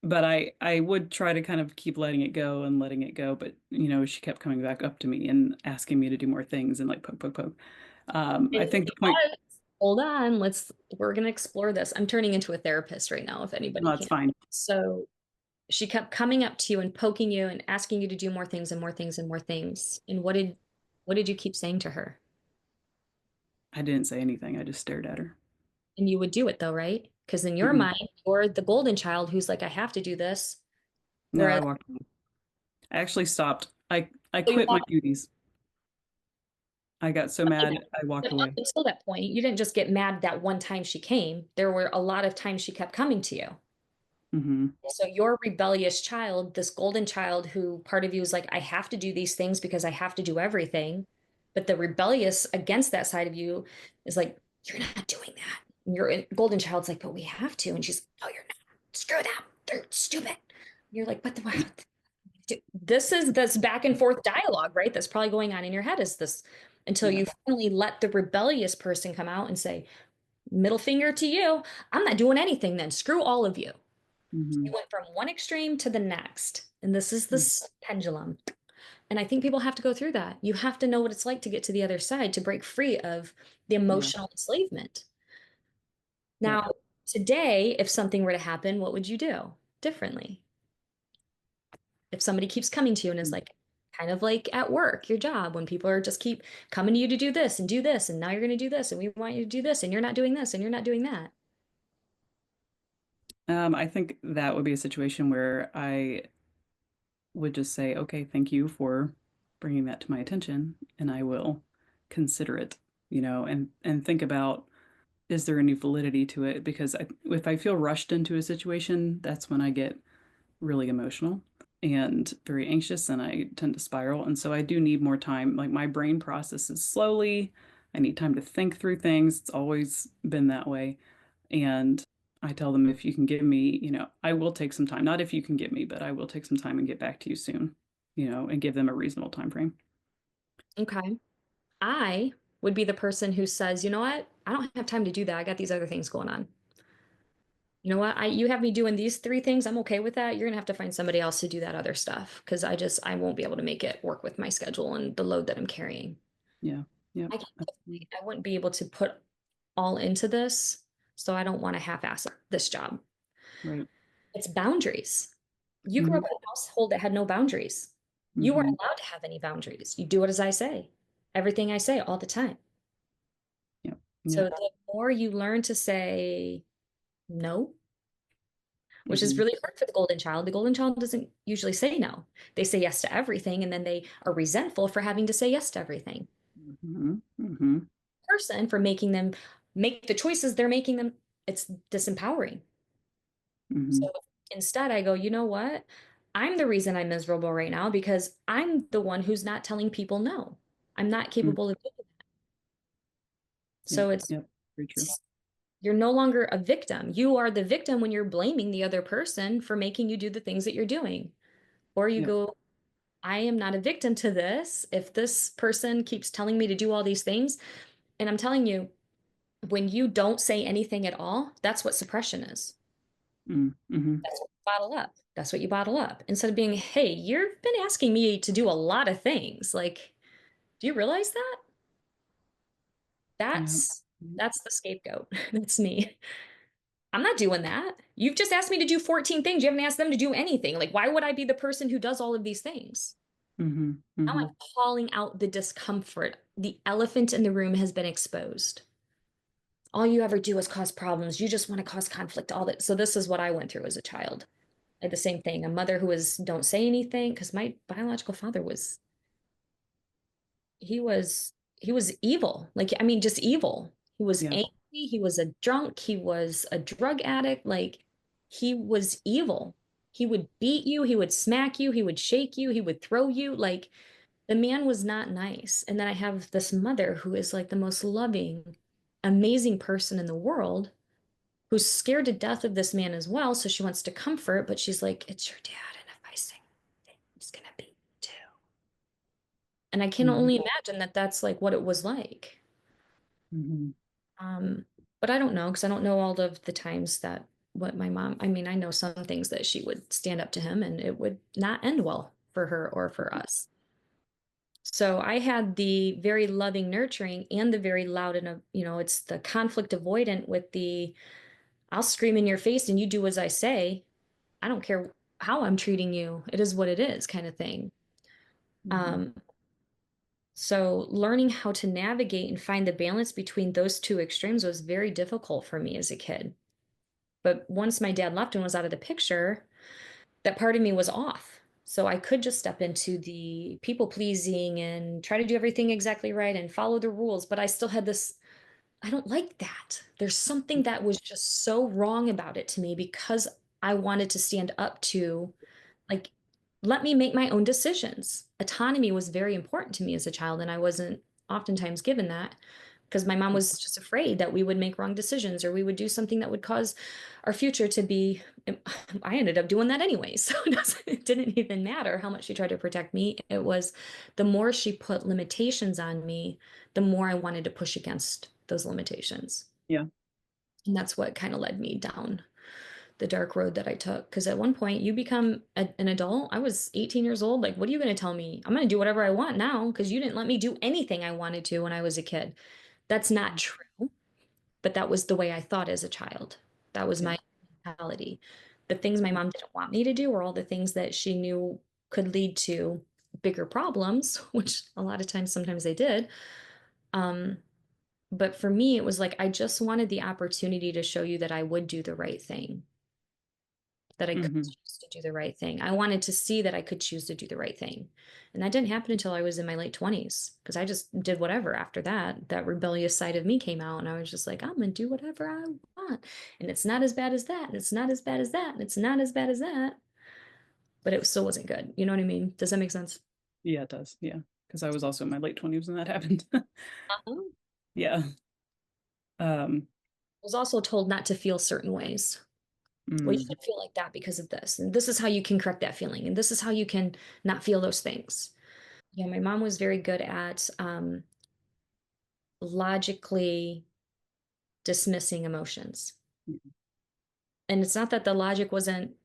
S2: But I would try to kind of keep letting it go and letting it go. But she kept coming back up to me and asking me to do more things and like poke, poke, poke. I think the
S1: it
S2: point,
S1: was. Hold on, we're gonna explore this. I'm turning into a therapist right now, if
S2: no,
S1: anybody
S2: it's
S1: can.
S2: fine.
S1: So she kept coming up to you and poking you and asking you to do more things and more things and more things. And what did you keep saying to her?
S2: I didn't say anything. I just stared at her.
S1: And you would do it though, right? Because in your
S2: Mhm.
S1: mind, you're the golden child who's like, I have to do this.
S2: No, I
S1: Whereas
S2: walked away. I actually stopped. I
S1: so you
S2: quit my
S1: walked
S2: duties. I got so
S1: away.
S2: mad, I walked
S1: But up
S2: away.
S1: until that point, you didn't just get mad that one time she came. There were a lot of times she kept coming to you.
S2: Hmm.
S1: So your rebellious child, this golden child who part of you is like, I have to do these things because I have to do everything. But the rebellious against that side of you is like, you're not doing that. And your golden child's like, but we have to. And she's, no, you're not. Screw them. They're stupid. You're like, but this is this back and forth dialogue, right? That's probably going on in your head is this until
S2: Yeah.
S1: you finally let the rebellious person come out and say, middle finger to you. I'm not doing anything then. Screw all of you. You
S2: Hmm.
S1: went from one extreme to the next. And this is this pendulum. And I think people have to go through that. You have to know what it's like to get to the other side to break free of the
S2: Yeah.
S1: emotional enslavement.
S2: Yep.
S1: Now, today, if something were to happen, what would you do differently? If somebody keeps coming to you and is like, kind of like at work, your job, when people are just keep coming to you to do this, and now you're going to do this, and we want you to do this, and you're not doing this, and you're not doing that.
S2: I think that would be a situation where I would just say, okay, thank you for bringing that to my attention, and I will consider it, and think about, is there any validity to it? Because if I feel rushed into a situation, that's when I get really emotional and very anxious, and I tend to spiral. And so I do need more time. Like my brain processes slowly. I need time to think through things. It's always been that way. And I tell them, if you can give me, I will take some time. Not if you can give me, but I will take some time and get back to you soon, and give them a reasonable time frame.
S1: Okay. I would be the person who says, you know what? I don't have time to do that. I got these other things going on. You know what? You have me doing these three things. I'm okay with that. You're gonna have to find somebody else to do that other stuff because I won't be able to make it work with my schedule and the load that I'm carrying.
S2: Yeah. Yep.
S1: I wouldn't be able to put all into this, so I don't want to half-ass this job.
S2: Right.
S1: It's boundaries. You grew up
S2: Hmm.
S1: in a household that had no boundaries. You weren't
S2: Hmm.
S1: allowed to have any boundaries. You do it as I say, everything I say all the time.
S2: Yep.
S1: So
S2: Yep.
S1: the more you learn to say no, which is
S2: Hmm.
S1: really hard for the golden child doesn't usually say no. They say yes to everything, and then they are resentful for having to say yes to everything.
S2: Hmm. Hmm.
S1: Person for making them make the choices they're making them, it's disempowering. So
S2: Hmm.
S1: instead, I go, you know what? I'm the reason I'm miserable right now because I'm the one who's not telling people no. I'm not capable of doing it.
S2: Yep.
S1: So
S2: Yep. Very true.
S1: you're no longer a victim. You are the victim when you're blaming the other person for making you do the things that you're doing. Or you
S2: Yep.
S1: go, I am not a victim to this. If this person keeps telling me to do all these things, and I'm telling you, when you don't say anything at all, that's what suppression is.
S2: Mm-hmm.
S1: That's what you bottle up. That's what you bottle up. Instead of being, hey, you've been asking me to do a lot of things. Like, do you realize that?
S2: Yeah.
S1: That's the scapegoat. That's me. I'm not doing that. You've just asked me to do 14 things. You haven't asked them to do anything. Like, why would I be the person who does all of these things?
S2: Mm-hmm.
S1: Now
S2: Mm-hmm.
S1: I'm calling out the discomfort. The elephant in the room has been exposed. All you ever do is cause problems. You just want to cause conflict, all that. So this is what I went through as a child. I had the same thing. A mother who was don't say anything because my biological father was he was he was evil. Like I mean just evil. He was
S2: Yeah.
S1: angry, he was a drunk, he was a drug addict, like he was evil. He would beat you, he would smack you, he would shake you, he would throw you. Like the man was not nice. And then I have this mother who is like the most loving, amazing person in the world who's scared to death of this man as well. So she wants to comfort, but she's like, it's your dad. And if I say anything, he's going to beat you too. And I can
S2: Mm-hmm.
S1: only imagine that that's like what it was like.
S2: Mm-hmm.
S1: Um, but I don't know because I don't know all of the times that what my mom, I mean, I know some things that she would stand up to him and it would not end well for her or for us. So I had the very loving, nurturing, and the very loud and, it's the conflict avoidant with the I'll scream in your face and you do as I say. I don't care how I'm treating you. It is what it is kind of thing.
S2: Mm-hmm.
S1: Um, so learning how to navigate and find the balance between those two extremes was very difficult for me as a kid. But once my dad left and was out of the picture, that part of me was off. So I could just step into the people pleasing and try to do everything exactly right and follow the rules. But I still had this, I don't like that. There's something that was just so wrong about it to me because I wanted to stand up to, like, let me make my own decisions. Autonomy was very important to me as a child, and I wasn't oftentimes given that because my mom was just afraid that we would make wrong decisions or we would do something that would cause our future to be. I ended up doing that anyway, so it didn't even matter how much she tried to protect me. It was the more she put limitations on me, the more I wanted to push against those limitations.
S2: Yeah.
S1: And that's what kind of led me down the dark road that I took. Because at one point, you become an adult. I was 18 years old. Like, what are you going to tell me? I'm going to do whatever I want now because you didn't let me do anything I wanted to when I was a kid. That's not true, but that was the way I thought as a child. That was
S2: Yeah.
S1: my mentality. The things my mom didn't want me to do were all the things that she knew could lead to bigger problems, which a lot of times, sometimes they did. Um, but for me, it was like, I just wanted the opportunity to show you that I would do the right thing, that I could
S2: Mhm.
S1: choose to do the right thing. I wanted to see that I could choose to do the right thing. And that didn't happen until I was in my late 20s because I just did whatever after that. That rebellious side of me came out, and I was just like, I'm gonna do whatever I want. And it's not as bad as that, and it's not as bad as that, and it's not as bad as that. But it still wasn't good. You know what I mean? Does that make sense?
S2: Yeah, it does. Yeah, because I was also in my late 20s when that happened.
S1: Uh-huh.
S2: Yeah. Um,
S1: I was also told not to feel certain ways. Well, you
S2: mm,
S1: should feel like that because of this. And this is how you can correct that feeling. And this is how you can not feel those things. Yeah, my mom was very good at logically dismissing emotions. And it's not that the logic wasn't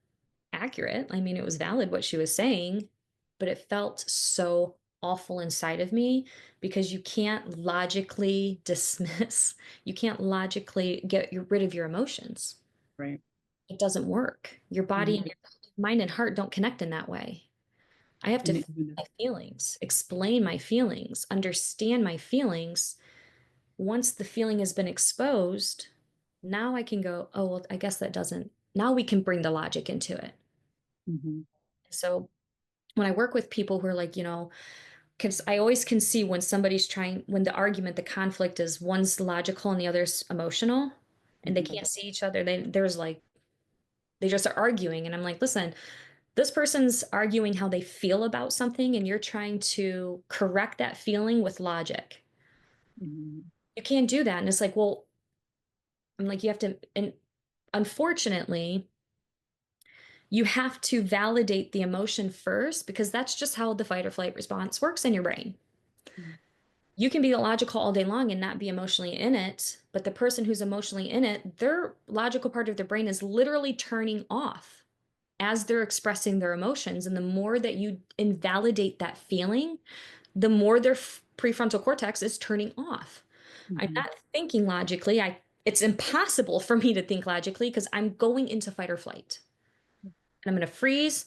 S1: accurate. I mean, it was valid what she was saying, but it felt so awful inside of me because you can't logically dismiss, you can't logically get rid of your emotions.
S2: right.
S1: It doesn't work. Your body and
S2: Mhm.
S1: your mind and heart don't connect in that way. I have to
S2: And
S1: feel
S2: even if
S1: my feelings, explain my feelings, understand my feelings. Once the feeling has been exposed, now I can go, oh, well, I guess that doesn't. Now we can bring the logic into it.
S2: mhm,
S1: So when I work with people who are like, because I always can see when somebody's trying, when the argument, the conflict is one's logical and the other's emotional, and they
S2: mhm,
S1: can't see each other. There's like, they just are arguing. And I'm like, listen, this person's arguing how they feel about something, and you're trying to correct that feeling with logic.
S2: mhm,
S1: You can't do that. And it's like, well, I'm like, you have to, and unfortunately, you have to validate the emotion first because that's just how the fight or flight response works in your brain.
S2: mhm,
S1: You can be logical all day long and not be emotionally in it, but the person who's emotionally in it, their logical part of their brain is literally turning off as they're expressing their emotions. And the more that you invalidate that feeling, the more their prefrontal cortex is turning off. I'm
S2: mhm,
S1: not thinking logically. It's impossible for me to think logically because I'm going into fight or flight. And I'm going to freeze,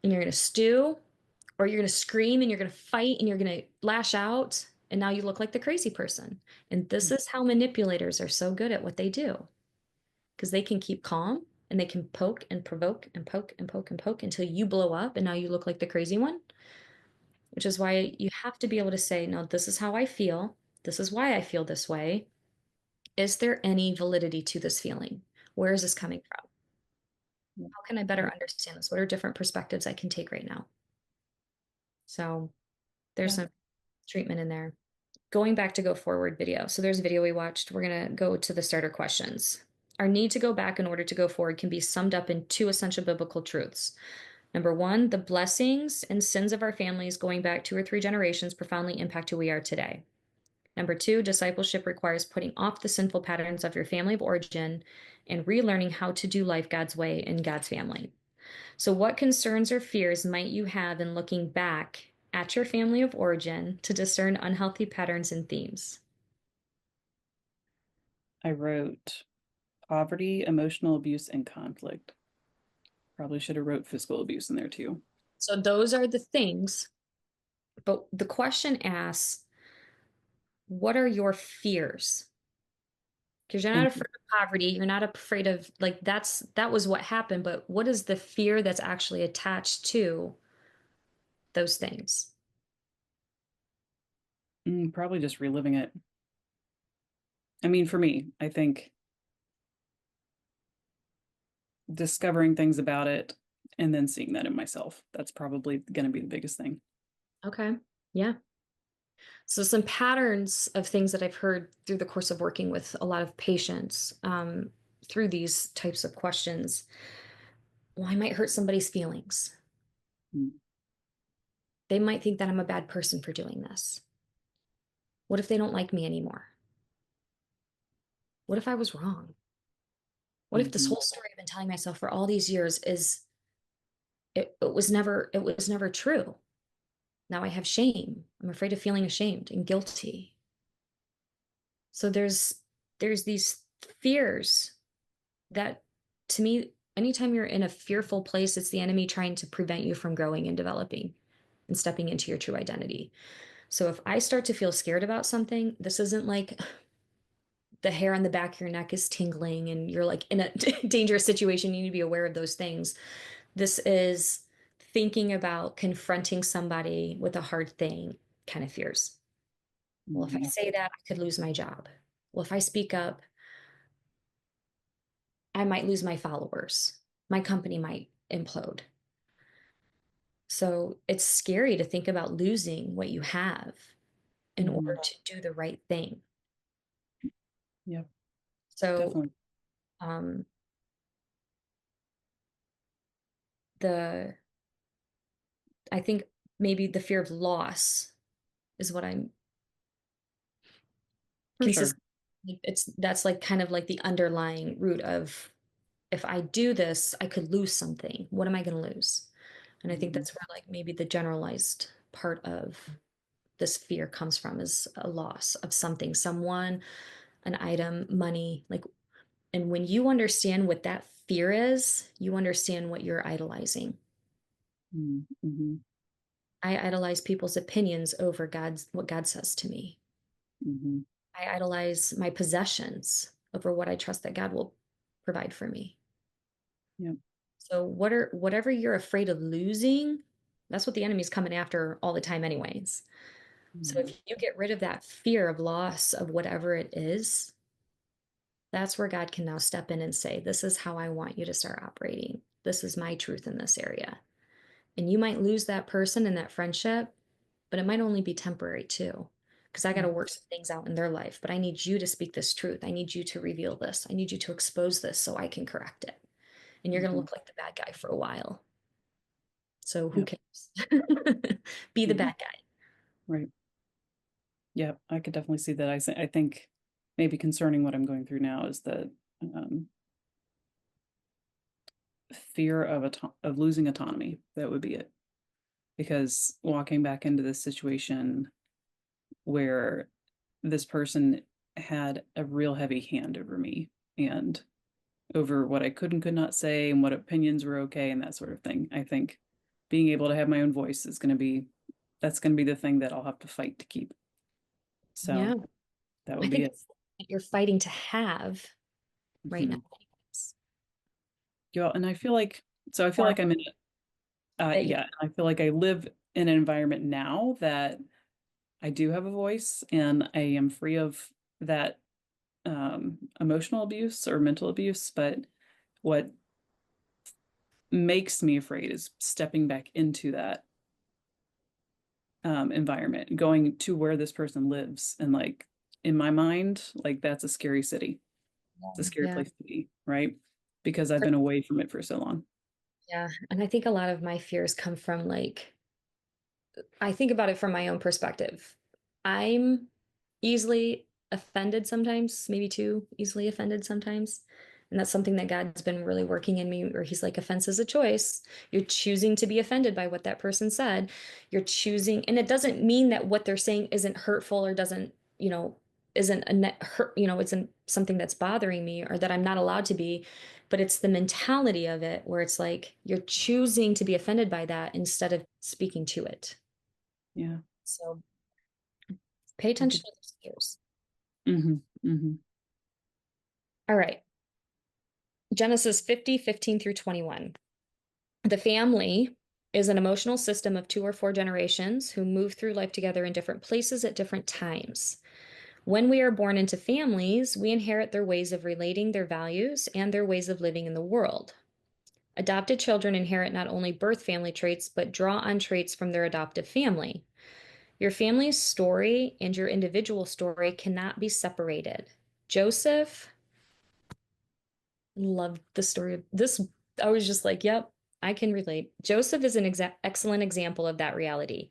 S1: and you're going to stew, or you're going to scream and you're going to fight and you're going to lash out. And now you look like the crazy person. And this is how manipulators are so good at what they do because they can keep calm and they can poke and provoke and poke and poke and poke until you blow up and now you look like the crazy one, which is why you have to be able to say, no, this is how I feel. This is why I feel this way. Is there any validity to this feeling? Where is this coming from?
S2: yeah,
S1: How can I better understand this? What are different perspectives I can take right now? So there's
S2: yeah.
S1: some treatment in there. Going back to go forward video. So there's a video we watched. We're going to go to the starter questions. Our need to go back in order to go forward can be summed up in two essential biblical truths. Number one, the blessings and sins of our families going back 2 or 3 generations profoundly impact who we are today. Number two, discipleship requires putting off the sinful patterns of your family of origin and relearning how to do life God's way in God's family. So, what concerns or fears might you have in looking back at your family of origin to discern unhealthy patterns and themes?
S2: I wrote poverty, emotional abuse, and conflict. Probably should have wrote physical abuse in there too.
S1: So, those are the things, but the question asks, what are your fears? Because you're not
S2: And
S1: afraid of poverty, you're not afraid of like that was what happened, but what is the fear that's actually attached to those things?
S2: probably just reliving it. I mean, for me, I think discovering things about it and then seeing that in myself. That's probably going to be the biggest thing.
S1: Okay. Yeah. So, some patterns of things that I've heard through the course of working with a lot of patients through these types of questions. Well, I might hurt somebody's feelings.
S2: Mm,
S1: They might think that I'm a bad person for doing this. What if they don't like me anymore? What if I was wrong? What if this
S2: mhm,
S1: whole story I've been telling myself for all these years is it was never true? Now I have shame. I'm afraid of feeling ashamed and guilty. So there's these fears that to me anytime you're in a fearful place, it's the enemy trying to prevent you from growing and developing and stepping into your true identity. So if I start to feel scared about something, this isn't like the hair on the back of your neck is tingling and you're like in a dangerous situation. You need to be aware of those things. This is thinking about confronting somebody with a hard thing kind of fears. Well, if I
S2: Mhm.
S1: say that, I could lose my job. Well, if I speak up, I might lose my followers. My company might implode. So it's scary to think about losing what you have in order
S2: Mhm.
S1: to do the right thing.
S2: Yep,
S1: So
S2: definitely.
S1: um, the I think maybe the fear of loss is what I'm
S2: For sure.
S1: consistent. It's that's like kind of like the underlying root of if I do this, I could lose something. What am I going to lose? And I think
S2: Mhm.
S1: that's where like maybe the generalized part of this fear comes from is a loss of something, someone, an item, money. Like, and when you understand what that fear is, you understand what you're idolizing.
S2: Mhm. Mhm.
S1: I idolize people's opinions over God's what God says to me.
S2: Mhm.
S1: I idolize my possessions over what I trust that God will provide for me.
S2: Yep.
S1: So whatever you're afraid of losing, that's what the enemy's coming after all the time anyways. So
S2: Mhm.
S1: if you get rid of that fear of loss of whatever it is, that's where God can now step in and say, this is how I want you to start operating. This is my truth in this area. And you might lose that person and that friendship, but it might only be temporary too. Because I got to
S2: Yep.
S1: work some things out in their life. But I need you to speak this truth. I need you to reveal this. I need you to expose this so I can correct it. And you're going to
S2: Mhm.
S1: look like the bad guy for a while. So who
S2: Yep.
S1: cares? Be the
S2: Mhm.
S1: bad guy.
S2: Right. Yep, I could definitely see that. I think maybe concerning what I'm going through now is the um, fear of of losing autonomy. That would be it. Because walking back into this situation where this person had a real heavy hand over me and over what I could and could not say and what opinions were okay and that sort of thing. I think being able to have my own voice is going to be that's going to be the thing that I'll have to fight to keep. So
S1: Yeah.
S2: that
S1: I
S2: would be
S1: think
S2: it.
S1: it's what you're fighting to have right now.
S2: Mhm. Yeah, and I feel like so I feel
S1: More
S2: like I'm in
S1: that you,
S2: yeah, I feel like I live in an environment now that I do have a voice and I am free of that emotional abuse or mental abuse, but what makes me afraid is stepping back into that environment, going to where this person lives. And like in my mind, like that's a scary city. It's a scary
S1: yeah.
S2: place to be, right? Because I've been away from it for so long.
S1: Yeah. And I think a lot of my fears come from like, I think about it from my own perspective. I'm easily offended sometimes, maybe too easily offended sometimes. And that's something that God's been really working in me, where He's like, offense is a choice. You're choosing to be offended by what that person said. You're choosing, and it doesn't mean that what they're saying isn't hurtful or doesn't, isn't a net hurt, isn't something that's bothering me or that I'm not allowed to be. But it's the mentality of it where it's like you're choosing to be offended by that instead of speaking to it.
S2: Yeah.
S1: So pay
S2: I could.
S1: attention to those cues.
S2: Hmm. Hmm.
S1: All right. Genesis 50, 15 through 21. The family is an emotional system of two or four generations who move through life together in different places at different times. When we are born into families, we inherit their ways of relating, their values, and their ways of living in the world. Adopted children inherit not only birth family traits, but draw on traits from their adoptive family. Your family's story and your individual story cannot be separated. Joseph loved the story of this. I was just like, yep, I can relate. Joseph is an excellent example of that reality.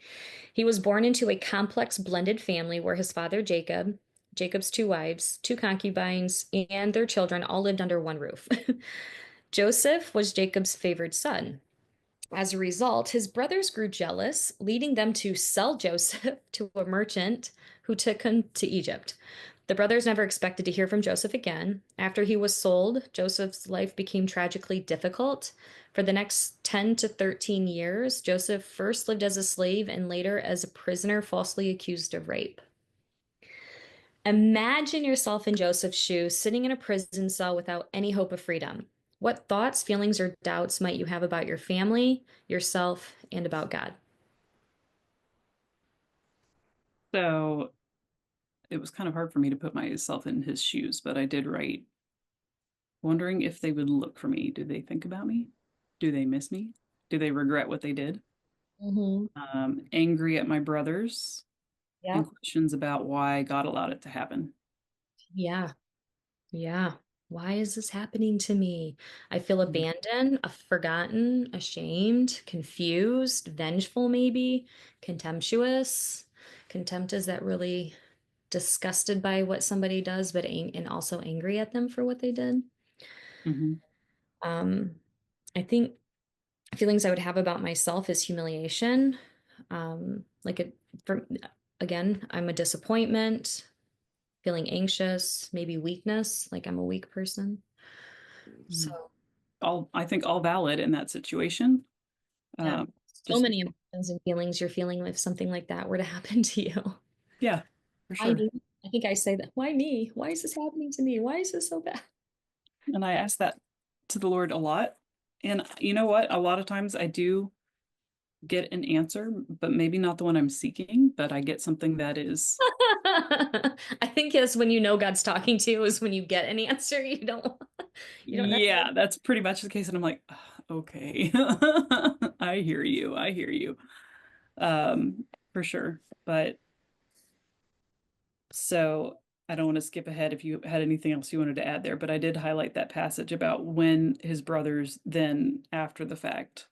S1: He was born into a complex blended family where his father, Jacob, Jacob's two wives, two concubines, and their children all lived under one roof. Joseph was Jacob's favored son. As a result, his brothers grew jealous, leading them to sell Joseph to a merchant who took him to Egypt. The brothers never expected to hear from Joseph again. After he was sold, Joseph's life became tragically difficult. For the next 10 to 13 years, Joseph first lived as a slave and later as a prisoner falsely accused of rape. Imagine yourself in Joseph's shoes, sitting in a prison cell without any hope of freedom. What thoughts, feelings, or doubts might you have about your family, yourself, and about God?
S2: So it was kind of hard for me to put myself in his shoes, but I did write, wondering if they would look for me. Do they think about me? Do they miss me? Do they regret what they did?
S1: Hmm.
S2: Angry at my brothers and
S1: Yep.
S2: questions about why God allowed it to happen.
S1: Yeah. Yeah. Why is this happening to me? I feel
S2: Mhm.
S1: abandoned, forgotten, ashamed, confused, vengeful, maybe, contemptuous. Contempt is that really disgusted by what somebody does, but and also angry at them for what they did.
S2: Mhm.
S1: Um, I think feelings I would have about myself is humiliation. Like it, for again, I'm a disappointment, feeling anxious, maybe weakness, like I'm a weak person.
S2: Mhm.
S1: So
S2: All I think all valid in that situation.
S1: yeah,
S2: Um,
S1: so
S2: just
S1: many emotions and feelings you're feeling if something like that were to happen to you.
S2: yeah, for
S1: Why
S2: sure.
S1: me? I think I say that. Why me? Why is this happening to me? Why is this so bad?
S2: And I ask that to the Lord a lot. And you know what? A lot of times I do get an answer, but maybe not the one I'm seeking, but I get something that is,
S1: I think yes, when you know God's talking to you is when you get an answer. You don't necessarily.
S2: yeah, that's pretty much the case. And I'm like, "Ah, okay, I hear you. I hear you. For sure. But so I don't want to skip ahead if you had anything else you wanted to add there, but I did highlight that passage about when his brothers then, after the fact,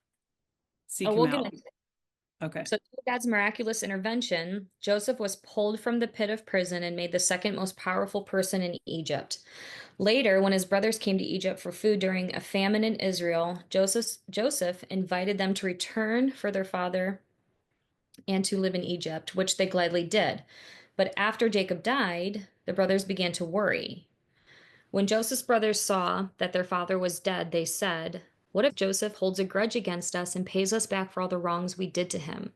S2: seek
S1: Oh,
S2: him
S1: we'll get
S2: out.
S1: into it.
S2: Okay.
S1: So through God's miraculous intervention, Joseph was pulled from the pit of prison and made the second most powerful person in Egypt. Later, when his brothers came to Egypt for food during a famine in Israel, Joseph invited them to return for their father and to live in Egypt, which they gladly did. But after Jacob died, the brothers began to worry. When Joseph's brothers saw that their father was dead, they said, "What if Joseph holds a grudge against us and pays us back for all the wrongs we did to him?"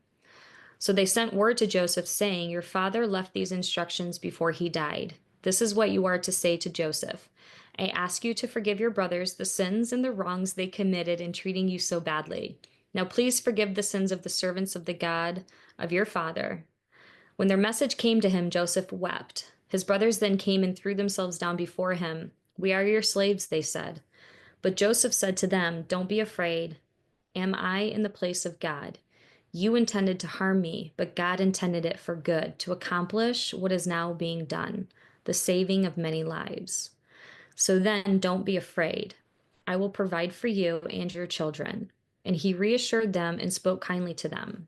S1: So they sent word to Joseph, saying, "Your father left these instructions before he died. This is what you are to say to Joseph. I ask you to forgive your brothers the sins and the wrongs they committed in treating you so badly. Now please forgive the sins of the servants of the God of your father." When their message came to him, Joseph wept. His brothers then came and threw themselves down before him. "We are your slaves," they said. But Joseph said to them, "Don't be afraid. Am I in the place of God? You intended to harm me, but God intended it for good, to accomplish what is now being done, the saving of many lives. So then don't be afraid. I will provide for you and your children." And he reassured them and spoke kindly to them.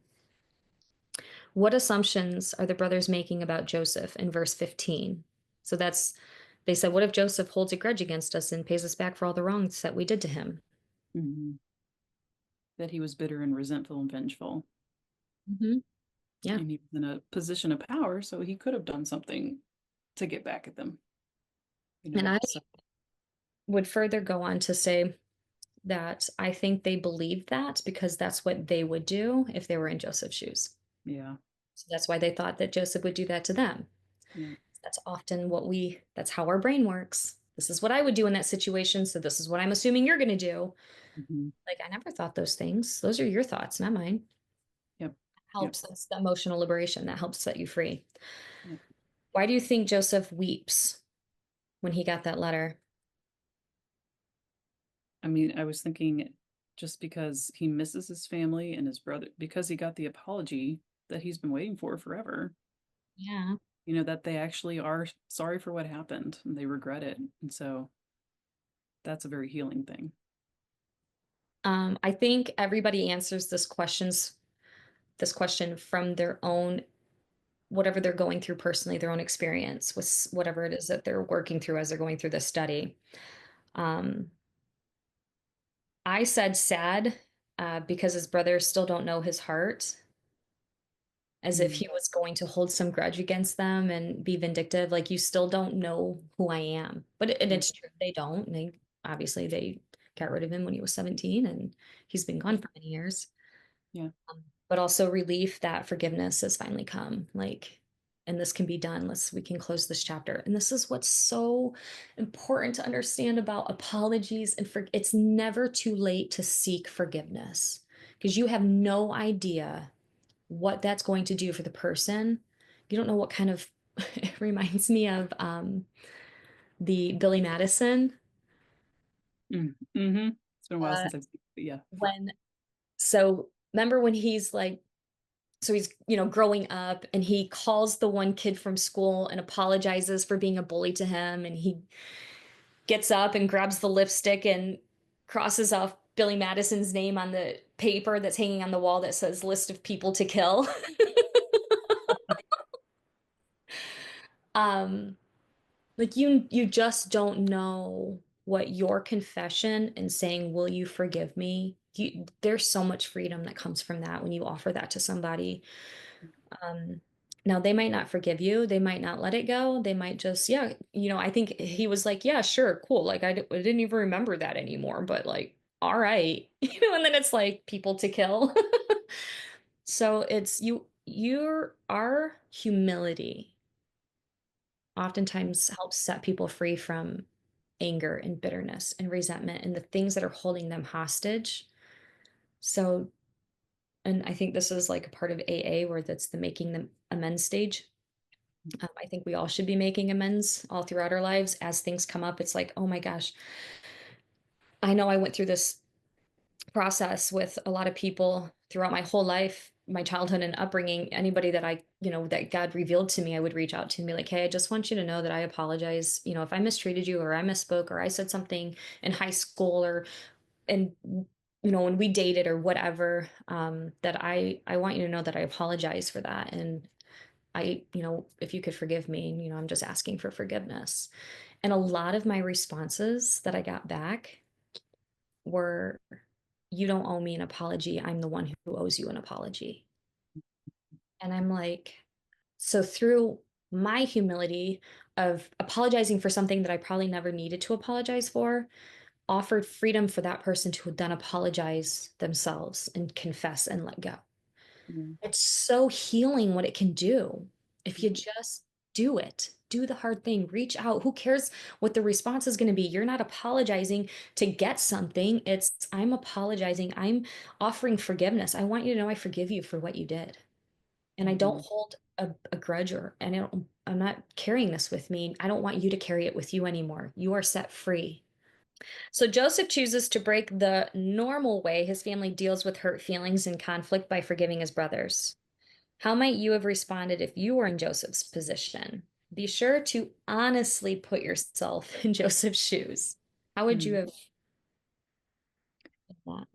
S1: What assumptions are the brothers making about Joseph in verse 15? So they said, "What if Joseph holds a grudge against us and pays us back for all the wrongs that we did to him?"
S2: Mhm. That he was bitter and resentful and vengeful.
S1: Hmm. Yeah.
S2: And he was in a position of power, so he could have done something to get back at them, you
S1: And
S2: know?
S1: I
S2: So,
S1: would further go on to say that I think they believed that because that's what they would do if they were in Joseph's shoes.
S2: yeah,
S1: So that's why they thought that Joseph would do that to them.
S2: yeah.
S1: That's often that's how our brain works. This is what I would do in that situation. So this is what I'm assuming you're going to do.
S2: Mhm.
S1: Like, I never thought those things. Those are your thoughts, not mine.
S2: Yep, yep,
S1: Helps. That's the emotional liberation that helps set you free.
S2: yep.
S1: Why do you think Joseph weeps when he got that letter?
S2: I mean, I was thinking just because he misses his family and his brother, because he got the apology that he's been waiting for forever,
S1: Yeah.
S2: that they actually are sorry for what happened and they regret it. And so that's a very healing thing.
S1: I think everybody answers this question from their own whatever they're going through personally, their own experience with whatever it is that they're working through as they're going through this study. Um, I said sad because his brothers still don't know his heart. as if
S2: Mm,
S1: he was going to hold some grudge against them and be vindictive. Like, you still don't know who I am. And
S2: mm,
S1: it's true, they don't. And they obviously they got rid of him when he was 17 and he's been gone for many years.
S2: yeah.
S1: But also relief that forgiveness has finally come. Like, and this can be done. We can close this chapter. And this is what's so important to understand about apologies and it's never too late to seek forgiveness because you have no idea what that's going to do for the person. You don't know what kind of, it reminds me of the Billy Madison.
S2: Mm, hmm. It's been a while
S1: Uh,
S2: since I've seen it, but yeah.
S1: when, so remember when he's like, so he's, growing up and he calls the one kid from school and apologizes for being a bully to him. And he gets up and grabs the lipstick and crosses off Billy Madison's name on the paper that's hanging on the wall that says list of people to kill. um, like you just don't know what your confession and saying, "Will you forgive me?" There's so much freedom that comes from that when you offer that to somebody. Um, Now they might not forgive you. They might not let it go. They might just, yeah, I think he was like, yeah, sure, cool. Like I didn't even remember that anymore, but like, all right, and then it's like people to kill. So it's our humility oftentimes helps set people free from anger and bitterness and resentment and the things that are holding them hostage. So, and I think this is like a part of AA where that's the making the amends stage. I think we all should be making amends all throughout our lives as things come up. It's like, oh my gosh, I know I went through this process with a lot of people throughout my whole life, my childhood and upbringing. Anybody that that God revealed to me, I would reach out to and be like, hey, I just want you to know that I apologize. If I mistreated you or I misspoke or I said something in high school and when we dated or whatever, that I want you to know that I apologize for that. And if you could forgive me, I'm just asking for forgiveness. And a lot of my responses that I got back were, you don't owe me an apology. I'm the one who owes you an apology. And I'm like, so through my humility of apologizing for something that I probably never needed to apologize for, offered freedom for that person to then apologize themselves and confess and let go.
S2: Yeah.
S1: It's so healing what it can do if you
S2: Mhm.
S1: just do it. Do the hard thing, reach out. Who cares what the response is going to be? You're not apologizing to get something. I'm apologizing. I'm offering forgiveness. I want you to know I forgive you for what you did. And I don't
S2: Mhm.
S1: hold a grudge and I'm not carrying this with me. I don't want you to carry it with you anymore. You are set free. So Joseph chooses to break the normal way his family deals with hurt feelings and conflict by forgiving his brothers. How might you have responded if you were in Joseph's position? Be sure to honestly put yourself in Joseph's shoes. How would you
S2: Mm.
S1: have done that?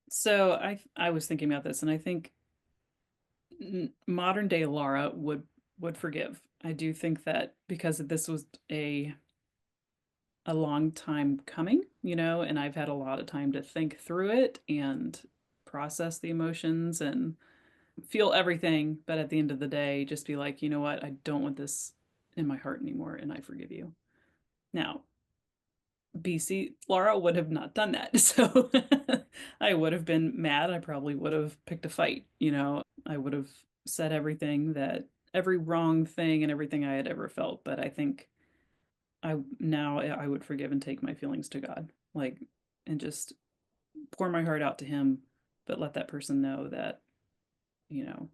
S2: So I was thinking about this, and I think modern day Laura would forgive. I do think that because this was a long time coming, and I've had a lot of time to think through it and process the emotions and feel everything, but at the end of the day, just be like, you know what, I don't want this in my heart anymore, and I forgive you. Now, BC, Laura would have not done that. So I would have been mad. I probably would have picked a fight, I would have said every wrong thing and everything I had ever felt. But I think I would forgive and take my feelings to God, like, and just pour my heart out to Him, but let that person know that, you know,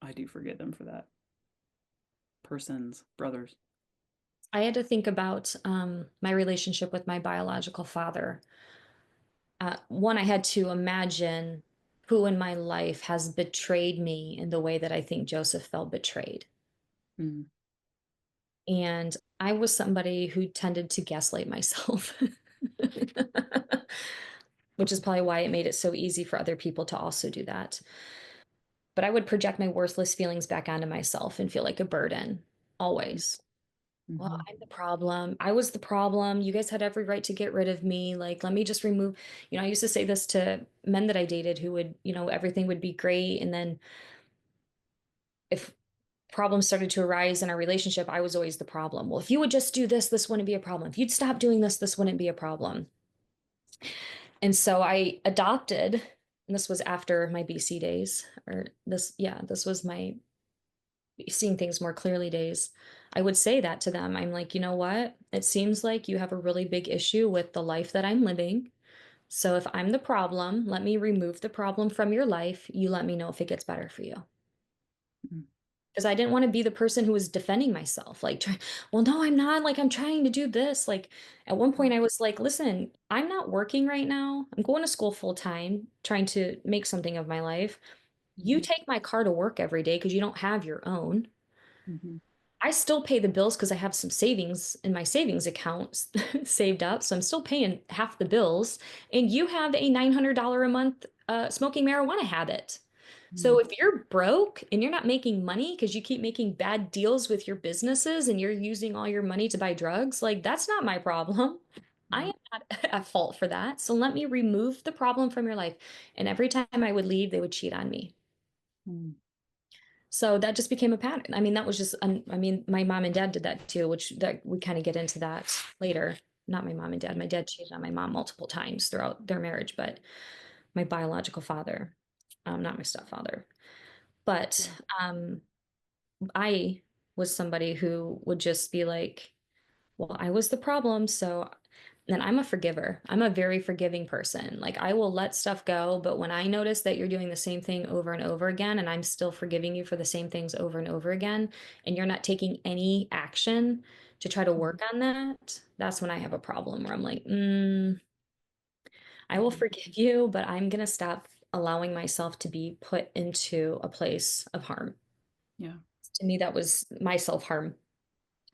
S2: I do forgive them for that. Person's brothers.
S1: I had to think about my relationship with my biological father. One, I had to imagine who in my life has betrayed me in the way that I think Joseph felt betrayed.
S2: Mm,
S1: And I was somebody who tended to gaslight myself, which is probably why it made it so easy for other people to also do that. But I would project my worthless feelings back onto myself and feel like a burden always. Well,
S2: mhm.
S1: I'm the problem. I was the problem. You guys had every right to get rid of me. Like, let me just remove, I used to say this to men that I dated who would, everything would be great. And then if problems started to arise in our relationship, I was always the problem. Well, if you would just do this, this wouldn't be a problem. If you'd stop doing this, this wouldn't be a problem. And so I adopted, and this was after my BC days, or this, yeah, this was my seeing things more clearly days. I would say that to them. I'm like, you know what? It seems like you have a really big issue with the life that I'm living. So if I'm the problem, let me remove the problem from your life. You let me know if it gets better for you.
S2: Mm,
S1: Because I didn't want to be the person who was defending myself. Like, well, no, I'm not. Like, I'm trying to do this. Like, at one point, I was like, listen, I'm not working right now. I'm going to school full time, trying to make something of my life. You
S2: mhm,
S1: take my car to work every day because you don't have your own.
S2: mhm,
S1: I still pay the bills because I have some savings in my savings account saved up. So I'm still paying half the bills. And you have a $900 a month smoking marijuana habit. So
S2: mm,
S1: if you're broke and you're not making money because you keep making bad deals with your businesses and you're using all your money to buy drugs, like that's not my problem. I am
S2: right.
S1: not at fault for that. So let me remove the problem from your life. And every time I would leave, they would cheat on me.
S2: Mm,
S1: So that just became a pattern. I mean, that was just, I mean, my mom and dad did that too, which that we kind of get into that later. Not my mom and dad. My dad cheated on my mom multiple times throughout their marriage, but my biological father, not my stepfather. But
S2: yeah.
S1: I was somebody who would just be like, well, I was the problem. So then I'm a forgiver. I'm a very forgiving person. Like I will let stuff go, but when I notice that you're doing the same thing over and over again, and I'm still forgiving you for the same things over and over again, and you're not taking any action to try to
S2: Mhm,
S1: work on that, that's when I have a problem where I'm like, I will
S2: mhm,
S1: forgive you, but I'm gonna stop allowing myself to be put into a place of harm.
S2: yeah.
S1: To me, that was my self-harm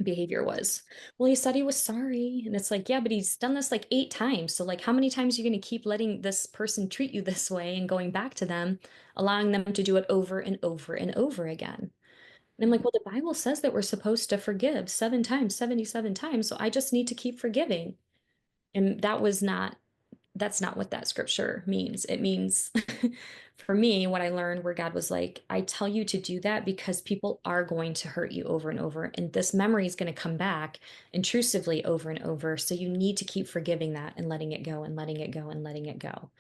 S1: behavior was. Well, he said he was sorry. And it's like, yeah, but he's done this like 8 times. So, like, how many times are you going to keep letting this person treat you this way and going back to them, allowing them to do it over and over and over again? And I'm like,
S2: Mhm,
S1: well, the Bible says that we're supposed to forgive 7 times, 77 times. So I just need to keep forgiving. And that's not what that scripture means. It means, for me, what I learned where God was like, I tell you to do that because people are going to hurt you over and over. And this memory is going to come back intrusively over and over. So you need to keep forgiving that and letting it go and letting it go and letting it go.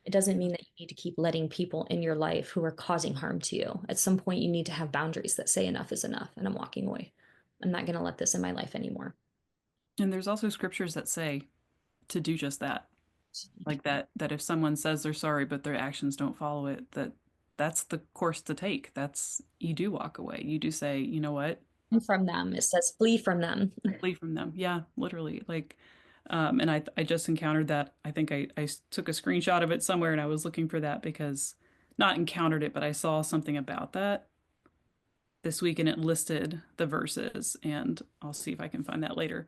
S1: It doesn't
S2: yeah.
S1: mean that you need to keep letting people in your life who are causing harm to you. At some point, you need to have boundaries that say enough is enough and I'm walking away. I'm not going to let this in my life anymore.
S2: And there's also scriptures that say to do just that. Like that if someone says they're sorry but their actions don't follow it, that's the course to take. That's you do walk away. You do say, you know what?
S1: And from them, it says flee from them.
S2: Flee from them. Yeah, literally. Like and I just encountered that. I think took a screenshot of it somewhere and I was looking for that because not encountered it, but I saw something about that this week and it listed the verses and I'll see if I can find that later.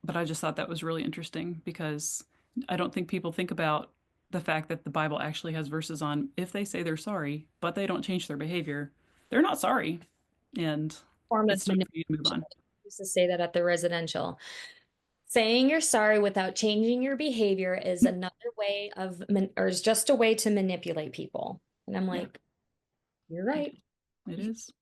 S2: But I just thought that was really interesting because I don't think people think about the fact that the Bible actually has verses on if they say they're sorry, but they don't change their behavior, they're not sorry. And
S1: Form of
S2: it's time
S1: manipulation.
S2: for you to move on.
S1: I used to say that at the residential. Saying you're sorry without changing your behavior is another way of, or is just a way to manipulate people. And I'm
S2: Yeah,
S1: like, you're
S2: it
S1: right.
S2: it is.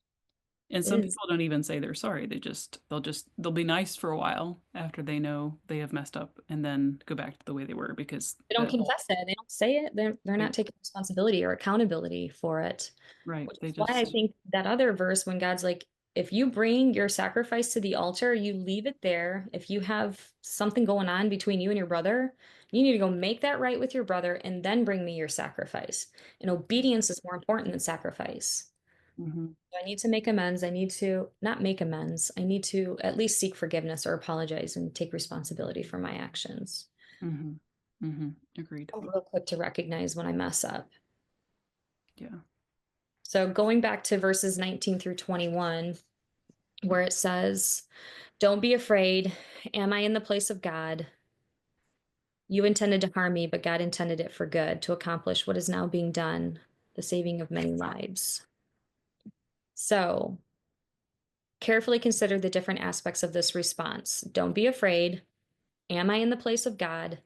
S2: And
S1: It
S2: some
S1: is.
S2: people don't even say they're sorry. They'll be nice for a while after they know they have messed up and then go back to the way they were because
S1: They don't
S2: the whole
S1: confess it. They don't say it. They're not
S2: right,
S1: taking responsibility or accountability for it.
S2: right.
S1: Which
S2: They
S1: is why I
S2: just
S1: think that other verse, when God's like, if you bring your sacrifice to the altar, you leave it there. If you have something going on between you and your brother, you need to go make that right with your brother and then bring me your sacrifice. And obedience is more important than sacrifice.
S2: mhm,
S1: So I need to make amends. I need to not make amends. I need to at least seek forgiveness or apologize and take responsibility for my actions.
S2: mhm, mhm. Agreed.
S1: I'm real quick to recognize when I mess up.
S2: Yeah.
S1: So going back to verses 19 through 21, where it says, don't be afraid. Am I in the place of God? You intended to harm me, but God intended it for good to accomplish what is now being done, the saving of many lives. So carefully consider the different aspects of this response. Don't be afraid. Am I in the place of God?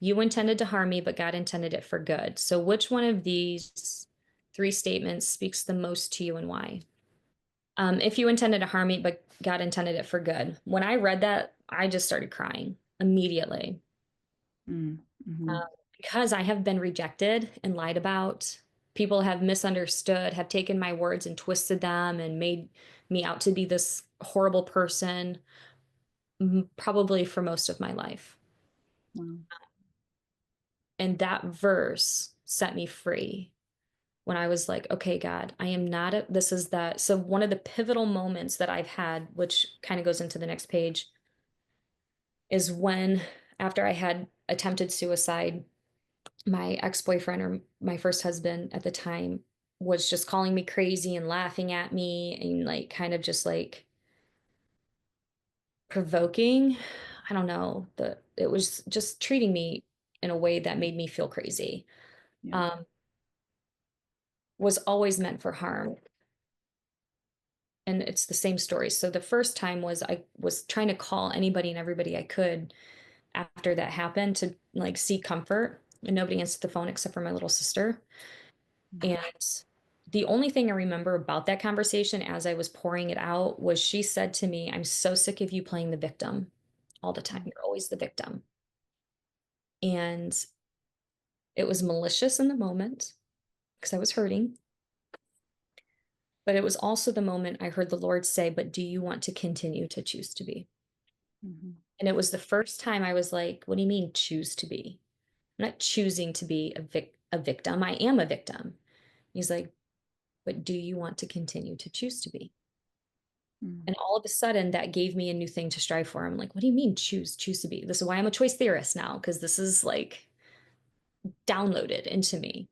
S1: You intended to harm me, but God intended it for good. So which one of these three statements speaks the most to you and why? If you intended to harm me, but God intended it for good. When I read that, I just started crying immediately.
S2: Mm,
S1: Um,
S2: mhm,
S1: because I have been rejected and lied about. People have misunderstood, have taken my words and twisted them and made me out to be this horrible person, probably for most of my life.
S2: wow,
S1: And that verse set me free when I was like, okay, God, I am not a, this is that. So, one of the pivotal moments that I've had, which kind of goes into the next page, is when, after I had attempted suicide, my ex-boyfriend or my first husband at the time was just calling me crazy and laughing at me and like kind of just like provoking. I don't know, the it was just treating me in a way that made me feel crazy.
S2: yeah,
S1: Um, was always meant for harm. And it's the same story. So the first time was I was trying to call anybody and everybody I could after that happened to like seek comfort, and nobody answered the phone except for my little sister.
S2: mm,
S1: And the only thing I remember about that conversation as I was pouring it out was she said to me, I'm so sick of you playing the victim all the time.
S2: mm,
S1: You're always the victim. And it was malicious in the moment because I was hurting. But it was also the moment I heard the Lord say, but do you want to continue to choose to be?
S2: mhm,
S1: And it was the first time I was like, what do you mean choose to be? I'm not choosing to be a victim. I am a victim. He's like, but do you want to continue to choose to be?
S2: mm,
S1: And all of a sudden, that gave me a new thing to strive for. I'm like, what do you mean choose to be? This is why I'm a choice theorist now, because this is like downloaded into me.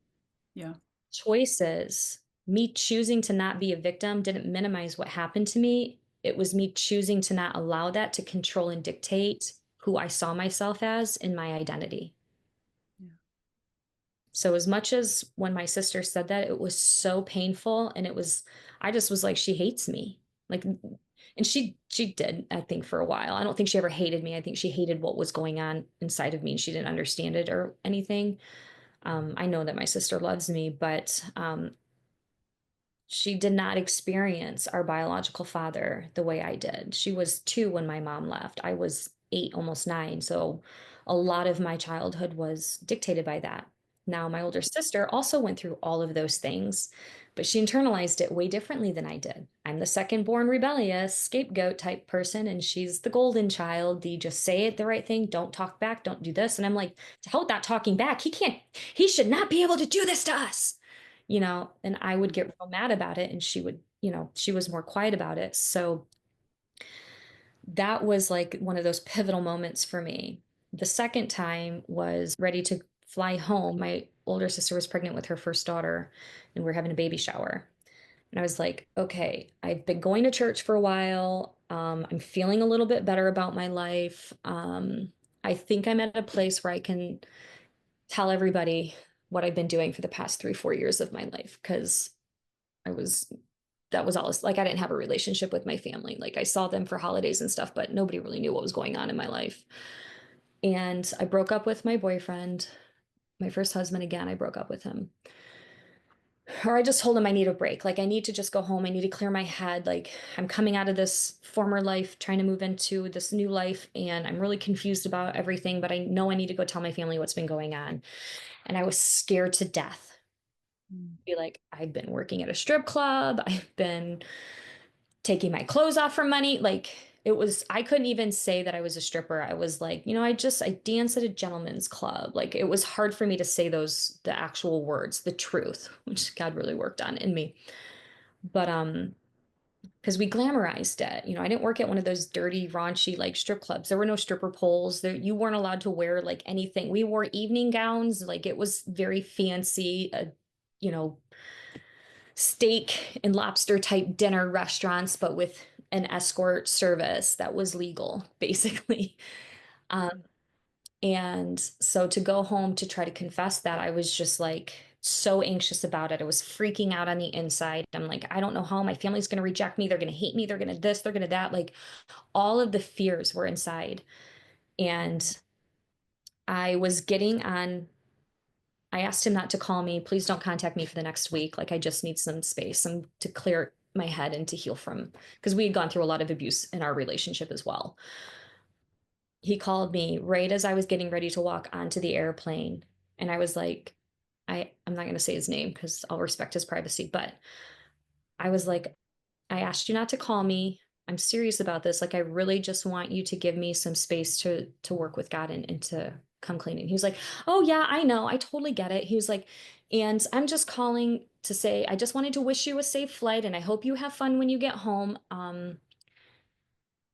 S2: yeah,
S1: Choices, me choosing to not be a victim didn't minimize what happened to me. It was me choosing to not allow that to control and dictate who I saw myself as in my identity.
S2: yeah,
S1: So as much as when my sister said that, it was so painful and it was I just was like she hates me. Like and she did, I think for a while. I don't think she ever hated me. I think she hated what was going on inside of me and she didn't understand it or anything. I know that my sister loves me, but she did not experience our biological father the way I did. She was 2 when my mom left. I was 8, almost 9. So a lot of my childhood was dictated by that. Now, my older sister also went through all of those things, but she internalized it way differently than I did. I'm the second born rebellious scapegoat type person, and she's the golden child, the just say it the right thing, don't talk back, don't do this. And I'm like, to hell with that talking back. He should not be able to do this to us, and I would get real mad about it and she would, she was more quiet about it. So that was like one of those pivotal moments for me. The second time was ready to fly home. My older sister was pregnant with her first daughter and we are having a baby shower. And I was like, okay, I've been going to church for a while. I'm feeling a little bit better about my life. I think I'm at a place where I can tell everybody what I've been doing for the past 3, 4 years of my life because I was that was all like I didn't have a relationship with my family. Like I saw them for holidays and stuff, but nobody really knew what was going on in my life. And I broke up with my boyfriend, my first husband again. I broke up with him. Or I just told him I need a break. Like I need to just go home. I need to clear my head. Like I'm coming out of this former life, trying to move into this new life, and I'm really confused about everything, but I know I need to go tell my family what's been going on. And I was scared to death.
S2: mm,
S1: Be like, I've been working at a strip club. I've been taking my clothes off for money. Like it was, I couldn't even say that I was a stripper. I was like, I dance at a gentleman's club. Like it was hard for me to say the actual words, the truth, which God really worked on in me. But, because we glamorized it. I didn't work at one of those dirty, raunchy like strip clubs. There were no stripper poles. There, you weren't allowed to wear like anything. We wore evening gowns. Like it was very fancy, you know, steak and lobster type dinner restaurants, but with an escort service that was legal, basically. Um,
S2: mhm,
S1: and so to go home to try to confess that, I was just like so anxious about it. I was freaking out on the inside. I'm like, I don't know how my family's going to reject me. They're going to hate me. They're going to this, they're going to that. Like all of the fears were inside.
S2: mm,
S1: And I was getting on I asked him not to call me. Please don't contact me for the next week. Like I just need some space, some to clear my head and to heal from because we had gone through a lot of abuse in our relationship as well. He called me right as I was getting ready to walk onto the airplane. And I was like, I'm not going to say his name because I'll respect his privacy, but I was like, I asked you not to call me. I'm serious about this. Like, I really just want you to give me some space to work with God and to come clean. And he was like, oh yeah, I know. I totally get it. He was like, and I'm just calling to say I just wanted to wish you a safe flight and I hope you have fun when you get home. And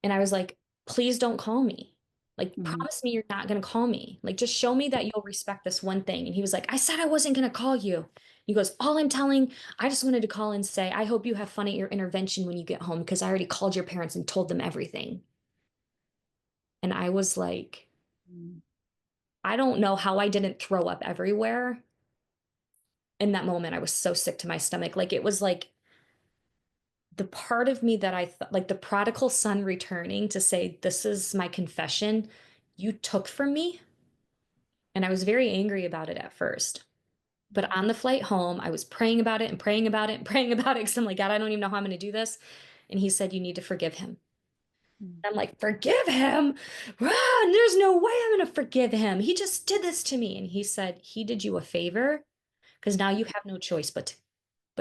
S1: I was like, please don't call me. Like,
S2: Mhm.
S1: promise me you're not going to call me. Like, just show me that you'll respect this one thing. And he was like, I said I wasn't going to call you. He goes, I just wanted to call and say, I hope you have fun at your intervention when you get home because I already called your parents and told them everything. And I was like,
S2: Mm.
S1: I don't know how I didn't throw up everywhere. In that moment, I was so sick to my stomach. Like, it was like the part of me that I thought, like the prodigal son returning to say, this is my confession you took from me. And I was very angry about it at first. But on the flight home, I was praying about it and praying about it and praying about it because I'm like, God, I don't even know how I'm going to do this. And he said, you need to forgive him.
S2: Mm.
S1: I'm like, forgive him? Ah, there's no way I'm going to forgive him. He just did this to me. And he said, he did you a favor because now you have no choice but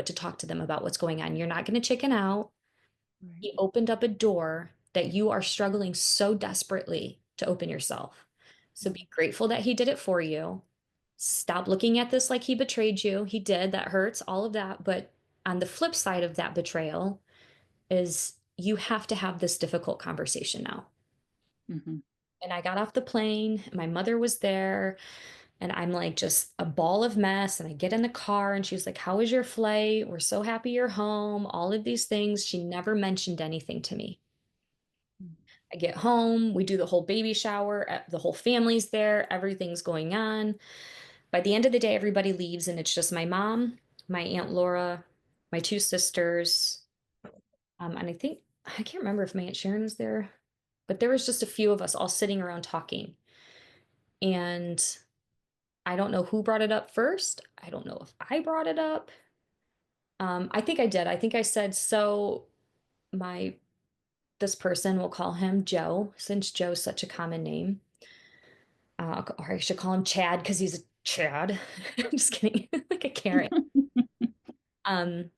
S1: to talk to them about what's going on. You're not going to chicken out.
S2: Right.
S1: He opened up a door that you are struggling so desperately to open yourself. So
S2: Mm.
S1: be grateful that he did it for you. Stop looking at this like he betrayed you. He did. That hurts, all of that. But on the flip side of that betrayal is you have to have this difficult conversation now.
S2: Mhm.
S1: And I got off the plane, my mother was there, and I'm like just a ball of mess. And I get in the car and she was like, how was your flight? We're so happy you're home. All of these things. She never mentioned anything to me.
S2: Mm.
S1: I get home, we do the whole baby shower, the whole family's there, everything's going on. By the end of the day, everybody leaves, and it's just my mom, my Aunt Laura, my two sisters, and I think I can't remember if my Aunt Sharon was there, but there was just a few of us all sitting around talking. And I don't know who brought it up first. I don't know if I brought it up. I think I did. I think I said, so my this person, we'll call him Joe, since Joe's such a common name. Or I should call him Chad because he's a Chad. I'm just kidding, like a Karen. Um,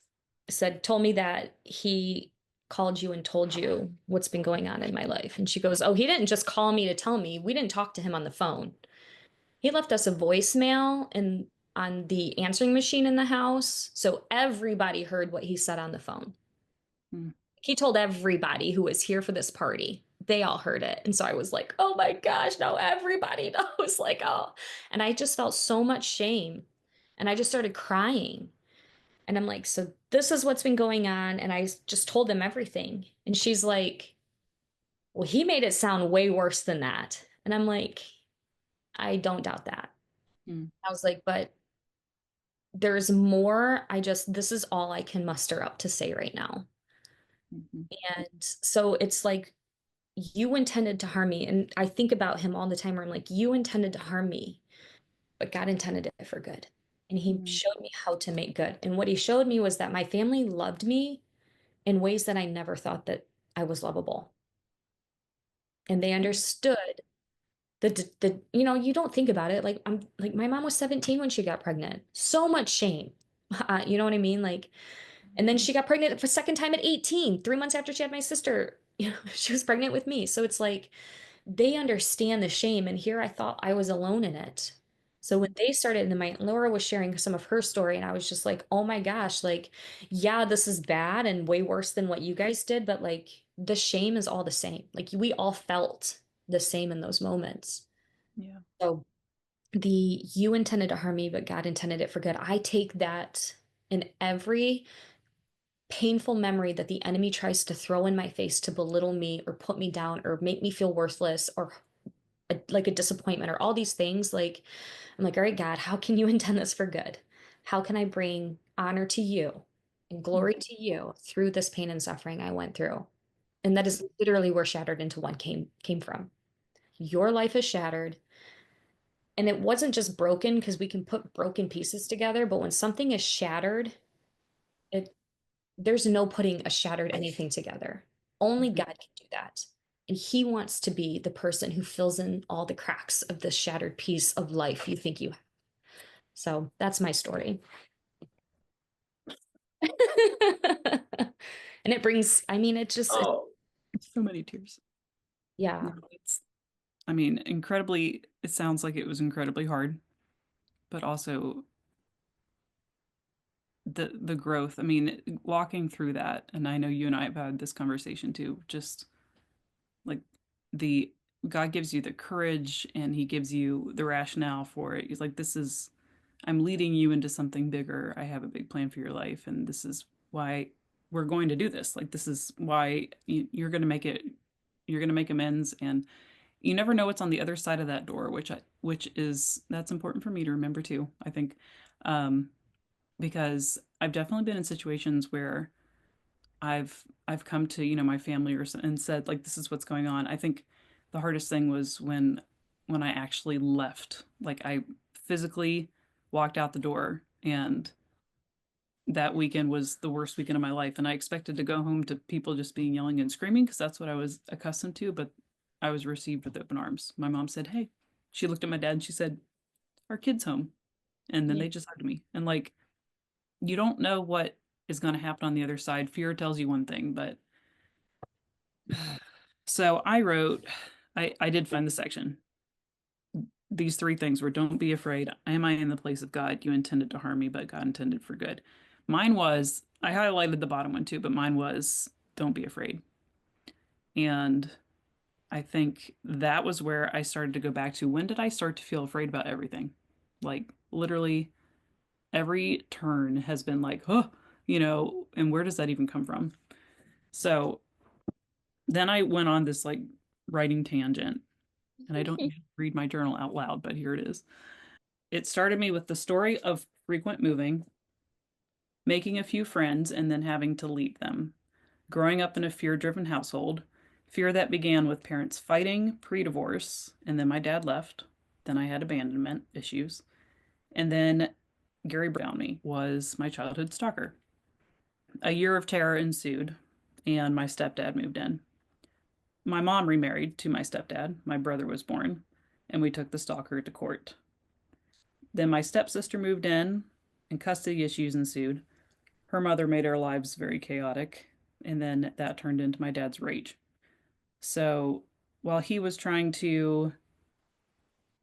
S1: told me that he called you and told you what's been going on in my life. And she goes, oh, he didn't just call me to tell me. We didn't talk to him on the phone. He left us a voicemail and on the answering machine in the house. So everybody heard what he said on the phone.
S2: Mm.
S1: He told everybody who was here for this party. They all heard it. And so I was like, oh my gosh, now everybody knows. Like, oh. And I just felt so much shame. And I just started crying. And I'm like, so this is what's been going on. And I just told them everything. And she's like, well, he made it sound way worse than that. And I'm like, I don't doubt that.
S2: Mm.
S1: I was like, but there's more. This is all I can muster up to say right now.
S2: Mhm.
S1: And so it's like, you intended to harm me. And I think about him all the time where I'm like, you intended to harm me, but God intended it for good. And he
S2: Mm.
S1: showed me how to make good. And what he showed me was that my family loved me in ways that I never thought that I was lovable. And they understood you don't think about it. Like I'm like my mom was 17 when she got pregnant. So much shame. You know what I mean? Like, and then
S2: Mhm.
S1: she got pregnant for a second time at 18, 3 months after she had my sister. She was pregnant with me. So it's like they understand the shame. And here I thought I was alone in it. So when they started, and then my Laura was sharing some of her story, and I was just like, oh my gosh, like, yeah, this is bad and way worse than what you guys did, but like the shame is all the same. Like we all felt the same in those moments.
S2: Yeah.
S1: So the you intended to harm me, but God intended it for good. I take that in every painful memory that the enemy tries to throw in my face to belittle me or put me down or make me feel worthless or like a disappointment or all these things. Like, I'm like, all right, God, how can you intend this for good? How can I bring honor to you and
S2: Mm.
S1: glory to you through this pain and suffering I went through? And that is literally where Shattered into One came from. Your life is shattered, And it wasn't just broken because we can put broken pieces together, but when something is shattered, it there's no putting a shattered anything together. Only
S2: Mhm.
S1: God can do that. And he wants to be the person who fills in all the cracks of this shattered piece of life you think you have. So that's my story. And it brings, I mean,
S2: Oh, so many tears. No,
S1: yeah.
S2: it's, I mean, incredibly, it sounds like it was incredibly hard, but also the growth. I mean, walking through that, and I know you and I have had this conversation too, just like the God gives you the courage and he gives you the rationale for it. He's like, this is, I'm leading you into something bigger. I have a big plan for your life, and this is why we're going to do this. Like, this is why you're going to make it, you're going to make amends, and you never know what's on the other side of that door, which is, that's important for me to remember too, I think. Um, because I've definitely been in situations where I've come to, my family and said like this is what's going on. I think the hardest thing was when I actually left. Like I physically walked out the door, and that weekend was the worst weekend of my life, and I expected to go home to people just being yelling and screaming because that's what I was accustomed to, but I was received with open arms. My mom said, "Hey." She looked at my dad and she said, "Our kid's home." And then
S1: Yeah.
S2: they just hugged me. And like you don't know what is going to happen on the other side. Fear tells you one thing, but so I wrote, I did find the section. These three things were don't be afraid. Am I in the place of God? You intended to harm me, but God intended for good. Mine was, I highlighted the bottom one too, but mine was don't be afraid. And I think that was where I started to go back to when did I start to feel afraid about everything? Like literally every turn has been like, oh, and where does that even come from? So then I went on this like writing tangent, and I don't usually read my journal out loud, but here it is. It started me with the story of frequent moving, making a few friends, and then having to leave them. Growing up in a fear-driven household, fear that began with parents fighting pre-divorce, and then my dad left. Then I had abandonment issues. And then Gary Brown me was my childhood stalker. A year of terror ensued, and my stepdad moved in. My mom remarried to my stepdad. My brother was born, and we took the stalker to court. Then my stepsister moved in, and custody issues ensued. Her mother made our lives very chaotic, and then that turned into my dad's rage. So while he was trying to,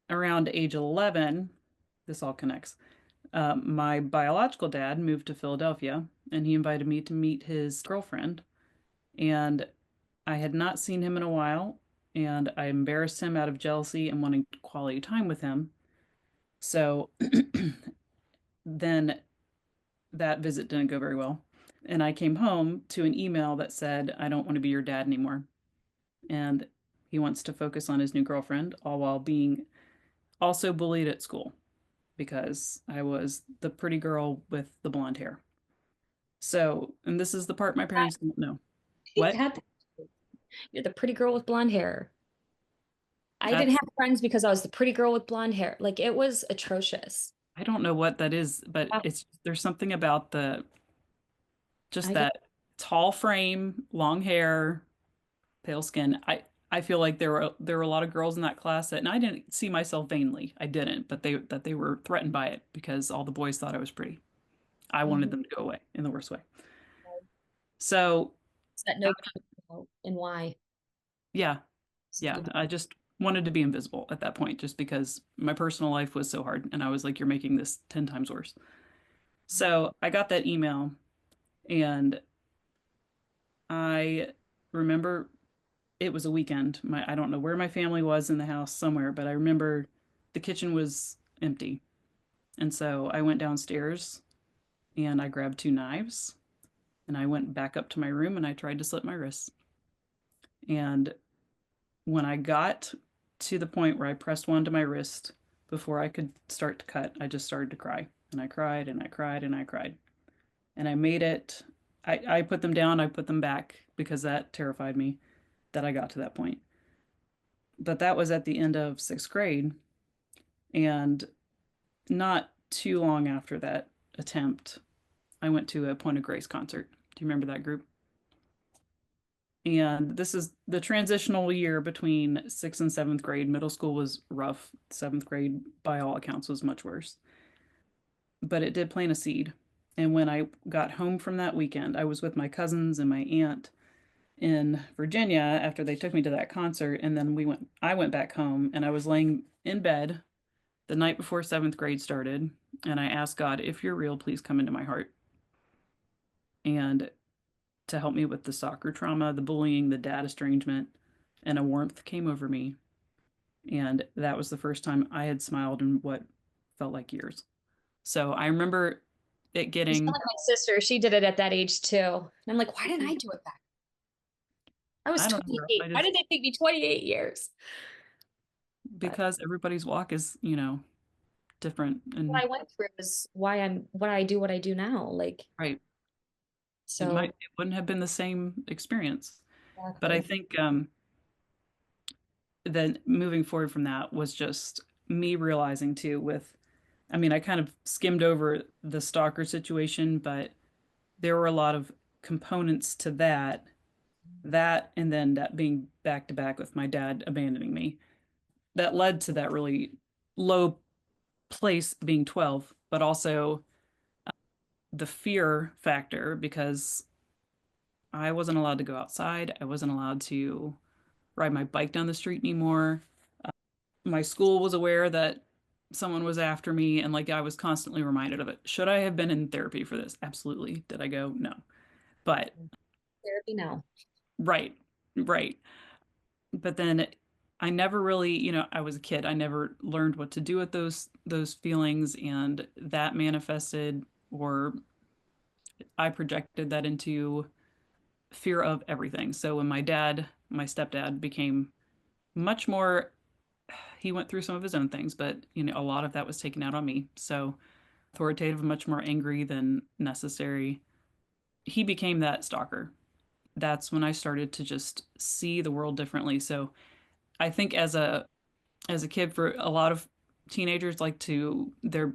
S2: around age 11, this all connects. My biological dad moved to Philadelphia, and he invited me to meet his girlfriend. And I had not seen him in a while, and I embarrassed him out of jealousy and wanting quality time with him. So then that visit didn't go very well. And I came home to an email that said, I don't want to be your dad anymore. And he wants to focus on his new girlfriend, all while being also bullied at school because I was the pretty girl with the blonde hair. So, and this is the part my parents don't know. What?
S1: That you're the pretty girl with blonde hair. I didn't
S2: That's,
S1: have friends because I was the pretty girl with blonde hair. Like it was atrocious.
S2: I don't know what that is, but
S1: Uh,
S2: there's something about just
S1: I get
S2: that tall frame, long hair, pale skin. I feel like there were a lot of girls in that class that, and I didn't see myself vainly. I didn't, but they were threatened by it because all the boys thought I was pretty. I wanted
S1: mhm.
S2: them to go away in the worst way. So
S1: That nobody would know and why.
S2: yeah, yeah, I just wanted to be invisible at that point, just because my personal life was so hard, and I was like, "You're making this 10 times worse." So I got that email, and I remember it was a weekend. I don't know where my family was in the house somewhere, but I remember the kitchen was empty. And so I went downstairs and I grabbed two knives and I went back up to my room and I tried to slit my wrists. And when I got to the point where I pressed one to my wrist before I could start to cut, I just started to cry. And I cried and I cried and I cried. And I made it. I put them down, I put them back because that terrified me that I got to that point. But that was at the end of sixth grade. And not too long after that attempt, I went to a Point of Grace concert. Do you remember that group? And this is the transitional year between sixth and seventh grade. Middle school was rough. Seventh grade, by all accounts, was much worse. But it did plant a seed. And when I got home from that weekend, I was with my cousins and my aunt in Virginia after they took me to that concert. And then I went back home and I was laying in bed the night before seventh grade started. And I asked God, if you're real, please come into my heart. And to help me with the soccer trauma, the bullying, the dad estrangement, and a warmth came over me. And that was the first time I had smiled in what felt like years. So I remember it
S1: You sound
S2: getting,
S1: like my sister. She did it at that age too. And I'm like, why didn't I do it back? I was
S2: I don't know,
S1: 28. Why did it take me 28 years? But
S2: because everybody's walk is, different
S1: what
S2: and
S1: I went through is why I'm what I do what I do now. Like,
S2: right.
S1: so
S2: It wouldn't have been the same experience. But I
S1: exactly.
S2: think then moving forward from that was just me realizing too I mean, I kind of skimmed over the stalker situation, but there were a lot of components to that, and then that being back to back with my dad abandoning me. That led to that really low place being 12, but also the fear factor because I wasn't allowed to go outside. I wasn't allowed to ride my bike down the street anymore. My school was aware that someone was after me, and like I was constantly reminded of it. Should I have been in therapy for this? Absolutely. Did I go? No. But
S1: Therapy now.
S2: right, right. But then I never really, I was a kid. I never learned what to do with those feelings, and that manifested, or I projected that into fear of everything. So when my stepdad became much more, he went through some of his own things, but a lot of that was taken out on me. So authoritative, much more angry than necessary. He became that stalker. That's when I started to just see the world differently. So I think as a kid, for a lot of teenagers, like to their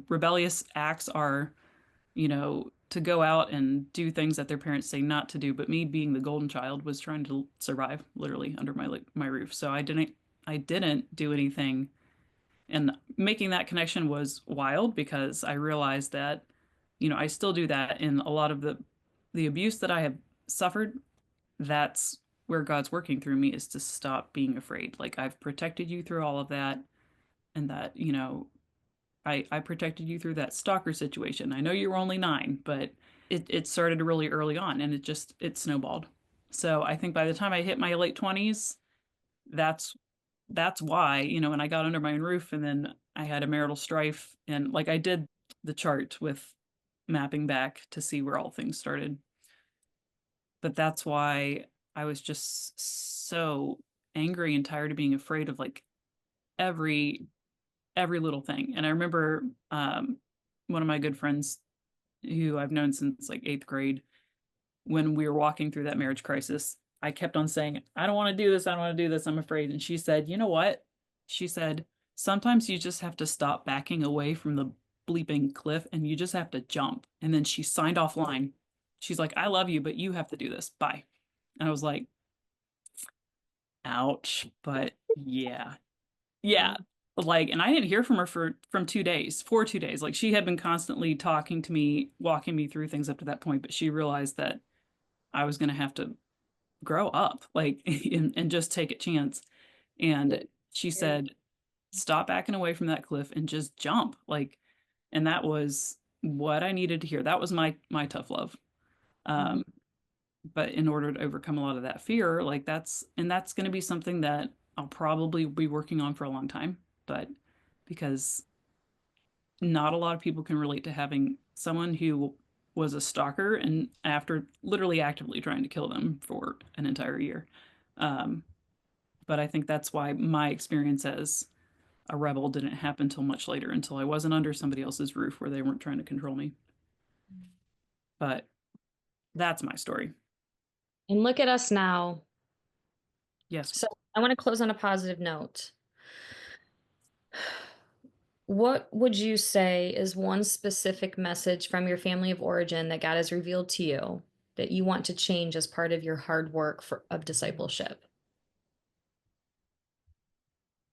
S2: rebellious acts are, to go out and do things that their parents say not to do. But me being the golden child was trying to survive literally under my roof. So I didn't do anything. And making that connection was wild because I realized that, I still do that in a lot of the abuse that I have suffered. That's where God's working through me, is to stop being afraid. Like I've protected you through all of that, and that, I protected you through that stalker situation. I know you were only 9, but it started really early on, and it snowballed. So I think by the time I hit my late 20s, that's that's why, when I got under my own roof, and then I had a marital strife, and like I did the chart with mapping back to see where all things started. But that's why I was just so angry and tired of being afraid of like every every little thing. And I remember one of my good friends who I've known since like 8th grade, when we were walking through that marriage crisis, I kept on saying, I don't want to do this. I don't want to do this. I'm afraid. And she said, you know what? She said, sometimes you just have to stop backing away from the bleeping cliff and you just have to jump. And then she signed offline. She's like, I love you, but you have to do this. Bye. And I was like, ouch. But yeah. Yeah. Like, and I didn't hear from her from 2 days, for 2 days. Like she had been constantly talking to me, walking me through things up to that point, but she realized that I was going to have to grow up, like, and just take a chance. And she said, stop backing away from that cliff and just jump. Like, and that was what I needed to hear. That was my tough love.
S1: Mhm.
S2: Um, but in order to overcome a lot of that fear, like that's going to be something that I'll probably be working on for a long time. But because not a lot of people can relate to having someone who was a stalker and after literally actively trying to kill them for an entire year. Um, but I think that's why my experience as a rebel didn't happen until much later, until I wasn't under somebody else's roof where they weren't trying to control me. But that's my story.
S1: And look at us now.
S2: Yes.
S1: So I want to close on a positive note. What would you say is one specific message from your family of origin that God has revealed to you that you want to change as part of your hard work of discipleship?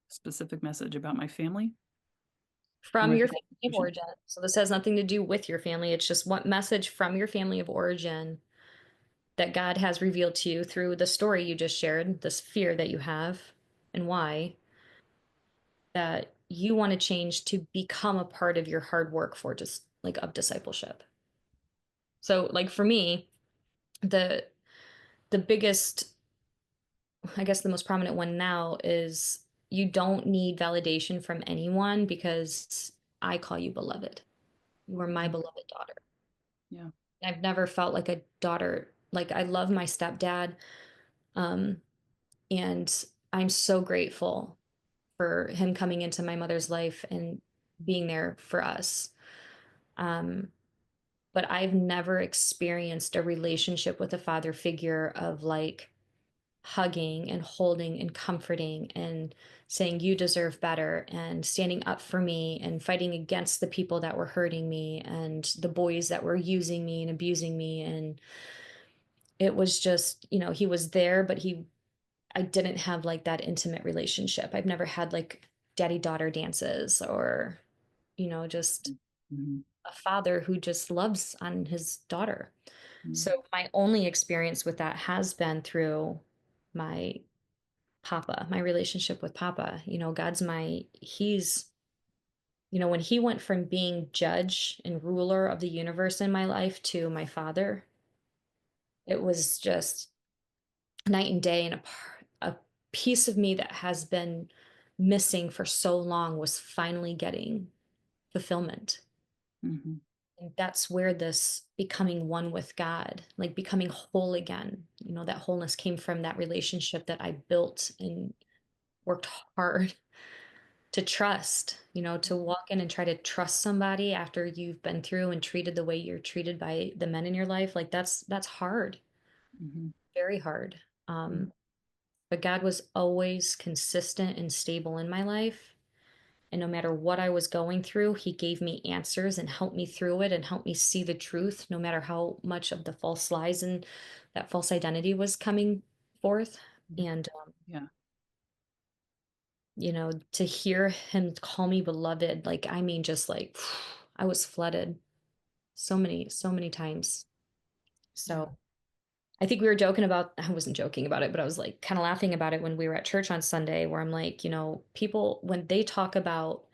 S2: Specific message about my family or
S1: From
S2: my
S1: your
S2: family
S1: family of
S2: origin.
S1: origin. So this has nothing to do with your family. It's just what message from your family of origin that God has revealed to you through the story you just shared, this fear that you have, and why that you want to change to become a part of your hard work for just like of discipleship. So like for me, the biggest, I guess the most prominent one now is you don't need validation from anyone because I call you beloved. You are my
S2: Mhm.
S1: beloved daughter.
S2: Yeah.
S1: I've never felt like a daughter. Like I love my stepdad. Um, and I'm so grateful for him coming into my mother's life and being there for us. Um, but I've never experienced a relationship with a father figure of like hugging and holding and comforting and saying, you deserve better, and standing up for me and fighting against the people that were hurting me and the boys that were using me and abusing me. And it was just, he was there, but I didn't have like that intimate relationship. I've never had like daddy daughter dances or, just
S2: Mhm.
S1: a father who just loves on his daughter.
S2: Mhm.
S1: So my only experience with that has been through my Papa, my relationship with Papa. When he went from being judge and ruler of the universe in my life to my father, it was just night and day. And a piece of me that has been missing for so long was finally getting fulfillment.
S2: Mhm.
S1: And that's where this becoming one with God, like becoming whole again, that wholeness came from that relationship that I built and worked hard to trust, to walk in and try to trust somebody after you've been through and treated the way you're treated by the men in your life. Like that's hard,
S2: Mhm.
S1: very hard.
S2: Mhm.
S1: But God was always consistent and stable in my life. And no matter what I was going through, he gave me answers and helped me through it and helped me see the truth, no matter how much of the false lies and that false identity was coming forth.
S2: Mhm.
S1: And,
S2: Yeah.
S1: to hear him call me beloved, like, I mean, just like I was flooded so many times.
S2: Yeah.
S1: So I think we were joking about, I wasn't joking about it, but I was like kind of laughing about it when we were at church on Sunday, where I'm like, people, when they talk about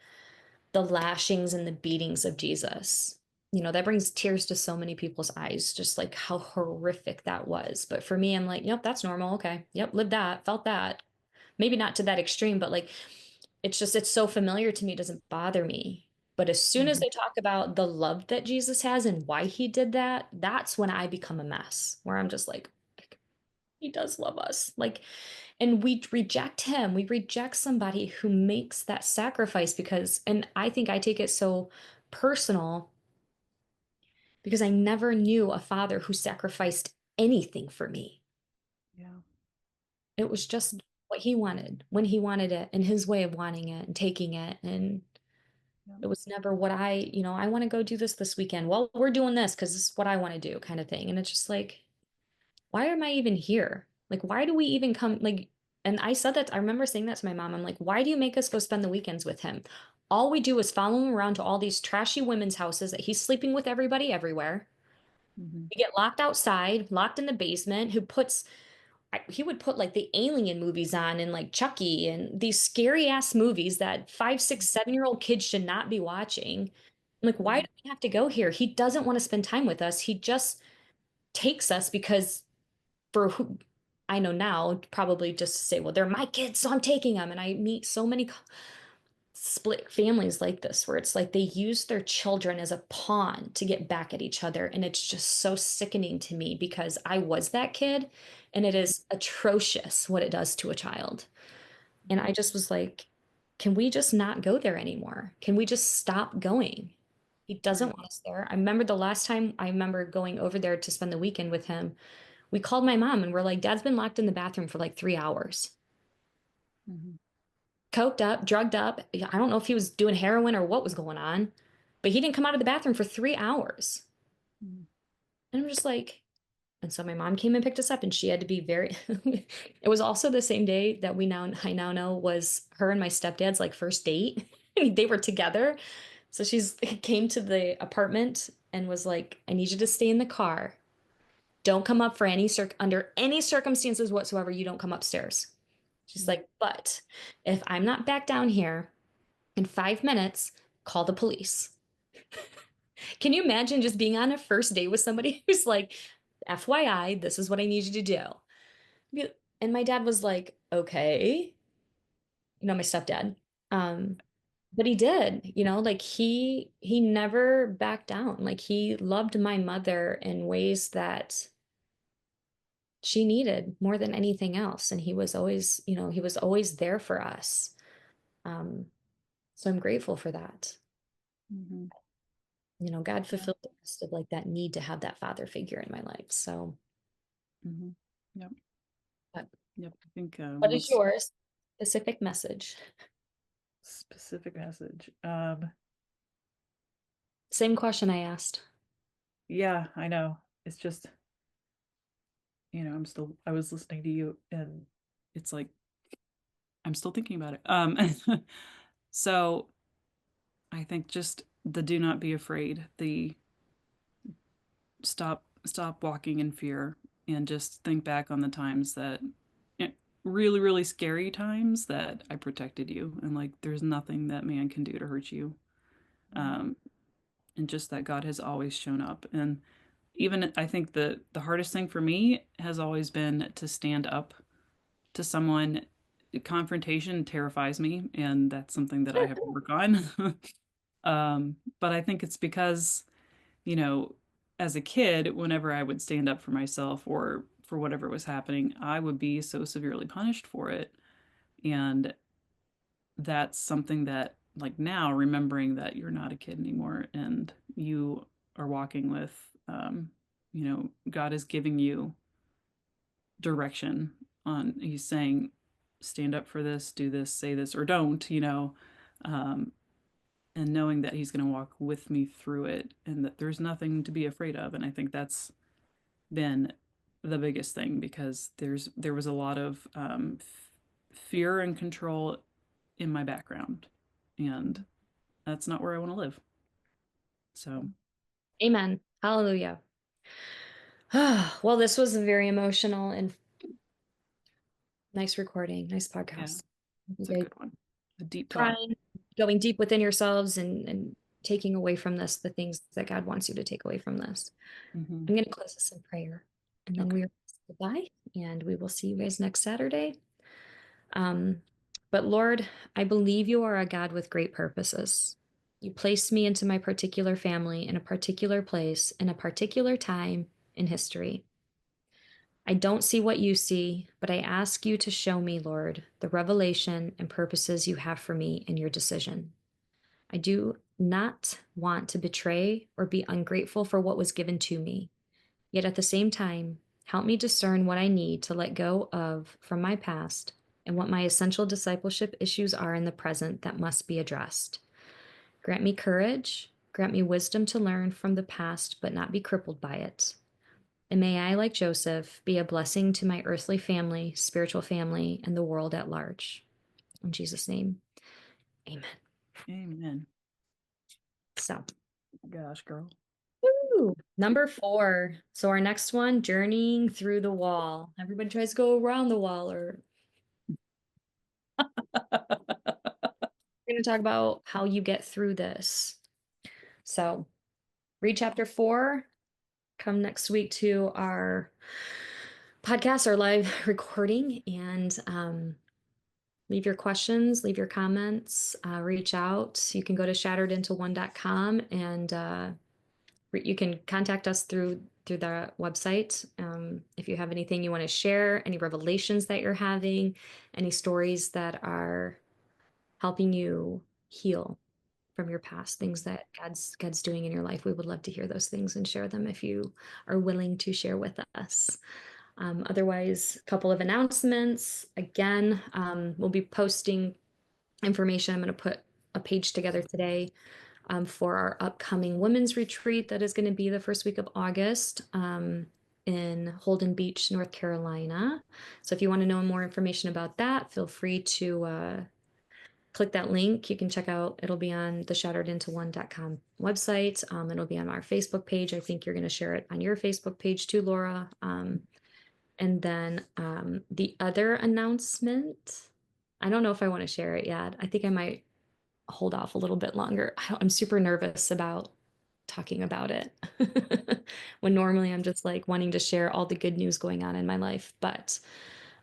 S1: the lashings and the beatings of Jesus. That brings tears to so many people's eyes, just like how horrific that was. But for me, I'm like, yep, that's normal. Okay. Yep, lived that, felt that. Maybe not to that extreme, but like it's so familiar to me, it doesn't bother me. But as soon as
S2: Mhm.
S1: they talk about the love that Jesus has and why he did that, that's when I become a mess, where I'm just like, he does love us. Like, and we reject him. We reject somebody who makes that sacrifice because, and I think I take it so personal because I never knew a father who sacrificed anything for me.
S2: Yeah.
S1: It was just what he wanted when he wanted it and his way of wanting it and taking it. And
S2: Yeah.
S1: it was never what I want to go do this weekend. Well, we're doing this because this is what I want to do kind of thing. And it's just like, why am I even here? Like, why do we even come? Like, and I said that, I remember saying that to my mom. I'm like, why do you make us go spend the weekends with him? All we do is follow him around to all these trashy women's houses that he's sleeping with everybody everywhere.
S2: Mhm.
S1: We get locked outside, locked in the basement, he would put like the alien movies on and like Chucky and these scary ass movies that 5, 6, 7-year-old kids should not be watching. I'm like, why
S2: Yeah.
S1: do we have to go here? He doesn't want to spend time with us. He just takes us because for who I know now, probably just to say, well, they're my kids, so I'm taking them. And I meet so many split families like this, where it's like they use their children as a pawn to get back at each other. And it's just so sickening to me because I was that kid, and it is atrocious what it does to a child. And I just was like, can we just not go there anymore? Can we just stop going? He doesn't
S2: Right.
S1: want us there. I remember the last time I remember going over there to spend the weekend with him. We called my mom and we're like, Dad's been locked in the bathroom for like 3 hours.
S2: Mhm.
S1: coked up, drugged up. I don't know if he was doing heroin or what was going on, but he didn't come out of the bathroom for 3 hours.
S2: Mm.
S1: And I'm just like, and so my mom came and picked us up, and she had to be very, it was also the same day that I now know was her and my stepdad's like first date. They were together. So she's came to the apartment and was like, I need you to stay in the car. Don't come up for under any circumstances whatsoever. You don't come upstairs. She's
S2: Mm.
S1: like, but if I'm not back down here in 5 minutes, call the police. Can you imagine just being on a first date with somebody who's like, FYI, this is what I need you to do? And my dad was like, okay. My stepdad. Um, but he did, like he never backed down. Like he loved my mother in ways that she needed more than anything else. And he was always there for us. Um, so I'm grateful for that.
S2: Mhm.
S1: God
S2: Yeah.
S1: fulfilled the rest of like that need to have that father figure in my life. So,
S2: Mhm. Yep.
S1: but
S2: Yep. I think
S1: what is
S2: most
S1: yours? Specific message.
S2: specific message.
S1: Same question I asked.
S2: Yeah, I know. It's just, I was listening to you and it's like I'm still thinking about it. So I think just the do not be afraid, the stop walking in fear and just think back on the times that really, really scary times that I protected you and like there's nothing that man can do to hurt you. Um, and just that God has always shown up. And even I think the hardest thing for me has always been to stand up to someone. Confrontation terrifies me, and that's something that I have to work on. But I think it's because, you know, as a kid, whenever I would stand up for myself or for whatever was happening, I would be so severely punished for it. And that's something that, like now, remembering that you're not a kid anymore and you are walking with, God is giving you direction he's saying, stand up for this, do this, say this, or don't, um, and knowing that he's going to walk with me through it and that there's nothing to be afraid of. And I think that's been the biggest thing because there was a lot of fear and control in my background, and that's not where I want to live. So
S1: Amen. Hallelujah. Well, this was a very emotional and nice recording, nice
S2: yeah,
S1: podcast. You
S2: it's a
S1: guys
S2: good one. A deep talk.
S1: trying, going deep within yourselves and taking away from this the things that God wants you to take away from this.
S2: Hmm.
S1: I'm going to close this in prayer, and then
S2: Okay.
S1: we are goodbye, and we will see you guys next Saturday. Um, but Lord, I believe you are a God with great purposes. You placed me into my particular family in a particular place in a particular time in history. I don't see what you see, but I ask you to show me, Lord, the revelation and purposes you have for me in your decision. I do not want to betray or be ungrateful for what was given to me. Yet at the same time, help me discern what I need to let go of from my past and what my essential discipleship issues are in the present that must be addressed. Grant me courage, grant me wisdom to learn from the past but not be crippled by it. And may I, like Joseph, be a blessing to my earthly family, spiritual family, and the world at large. In Jesus' name, amen.
S2: Amen.
S1: So,
S2: Gosh, girl.
S1: woo, number 4. So, our next one, journeying through the wall. Everybody tries to go around the wall, or we're going to talk about how you get through this. So, read chapter 4. Come next week to our podcast, our live recording, and leave your questions, leave your comments, reach out. You can go to shatteredinto1.com, and you can contact us through the website. If you have anything you want to share, any revelations that you're having, any stories that are helping you heal from your past, things that God's doing in your life, we would love to hear those things and share them if you are willing to share with us. Otherwise, a couple of announcements. Again, we'll be posting information. I'm going to put a page together today for our upcoming women's retreat that is going to be the first week of August in Holden Beach, North Carolina. So if you want to know more information about that, feel free to click that link. You can check out, it'll be on the shatteredinto1.com website. It'll be on our Facebook page. I think you're going to share it on your Facebook page too, Laura. And then the other announcement, I don't know if I want to share it yet. I think I might hold off a little bit longer. I'm super nervous about talking about it when normally I'm just like wanting to share all the good news going on in my life. But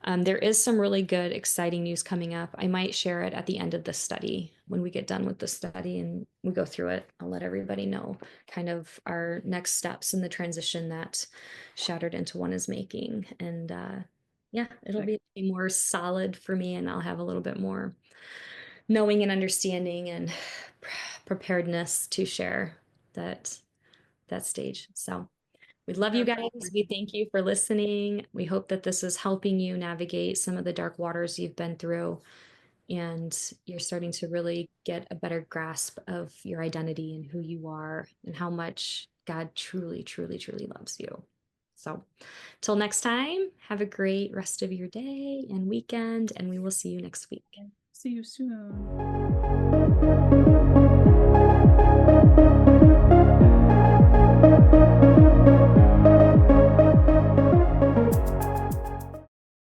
S1: there is some really good, exciting news coming up. I might share it at the end of the study when we get done with the study and we go through it. I'll let everybody know kind of our next steps in the transition that Shattered Into One is making. And yeah, it'll
S2: Like,
S1: be more solid for me, and I'll have a little bit more knowing and understanding and preparedness to share that stage. So we love you
S2: that's
S1: guys.
S2: awesome.
S1: We thank you for listening. We hope that this is helping you navigate some of the dark waters you've been through, and you're starting to really get a better grasp of your identity and who you are and how much God truly, truly, truly loves you. So, till next time, have a great rest of your day and weekend, and we will see you next week.
S2: See you soon.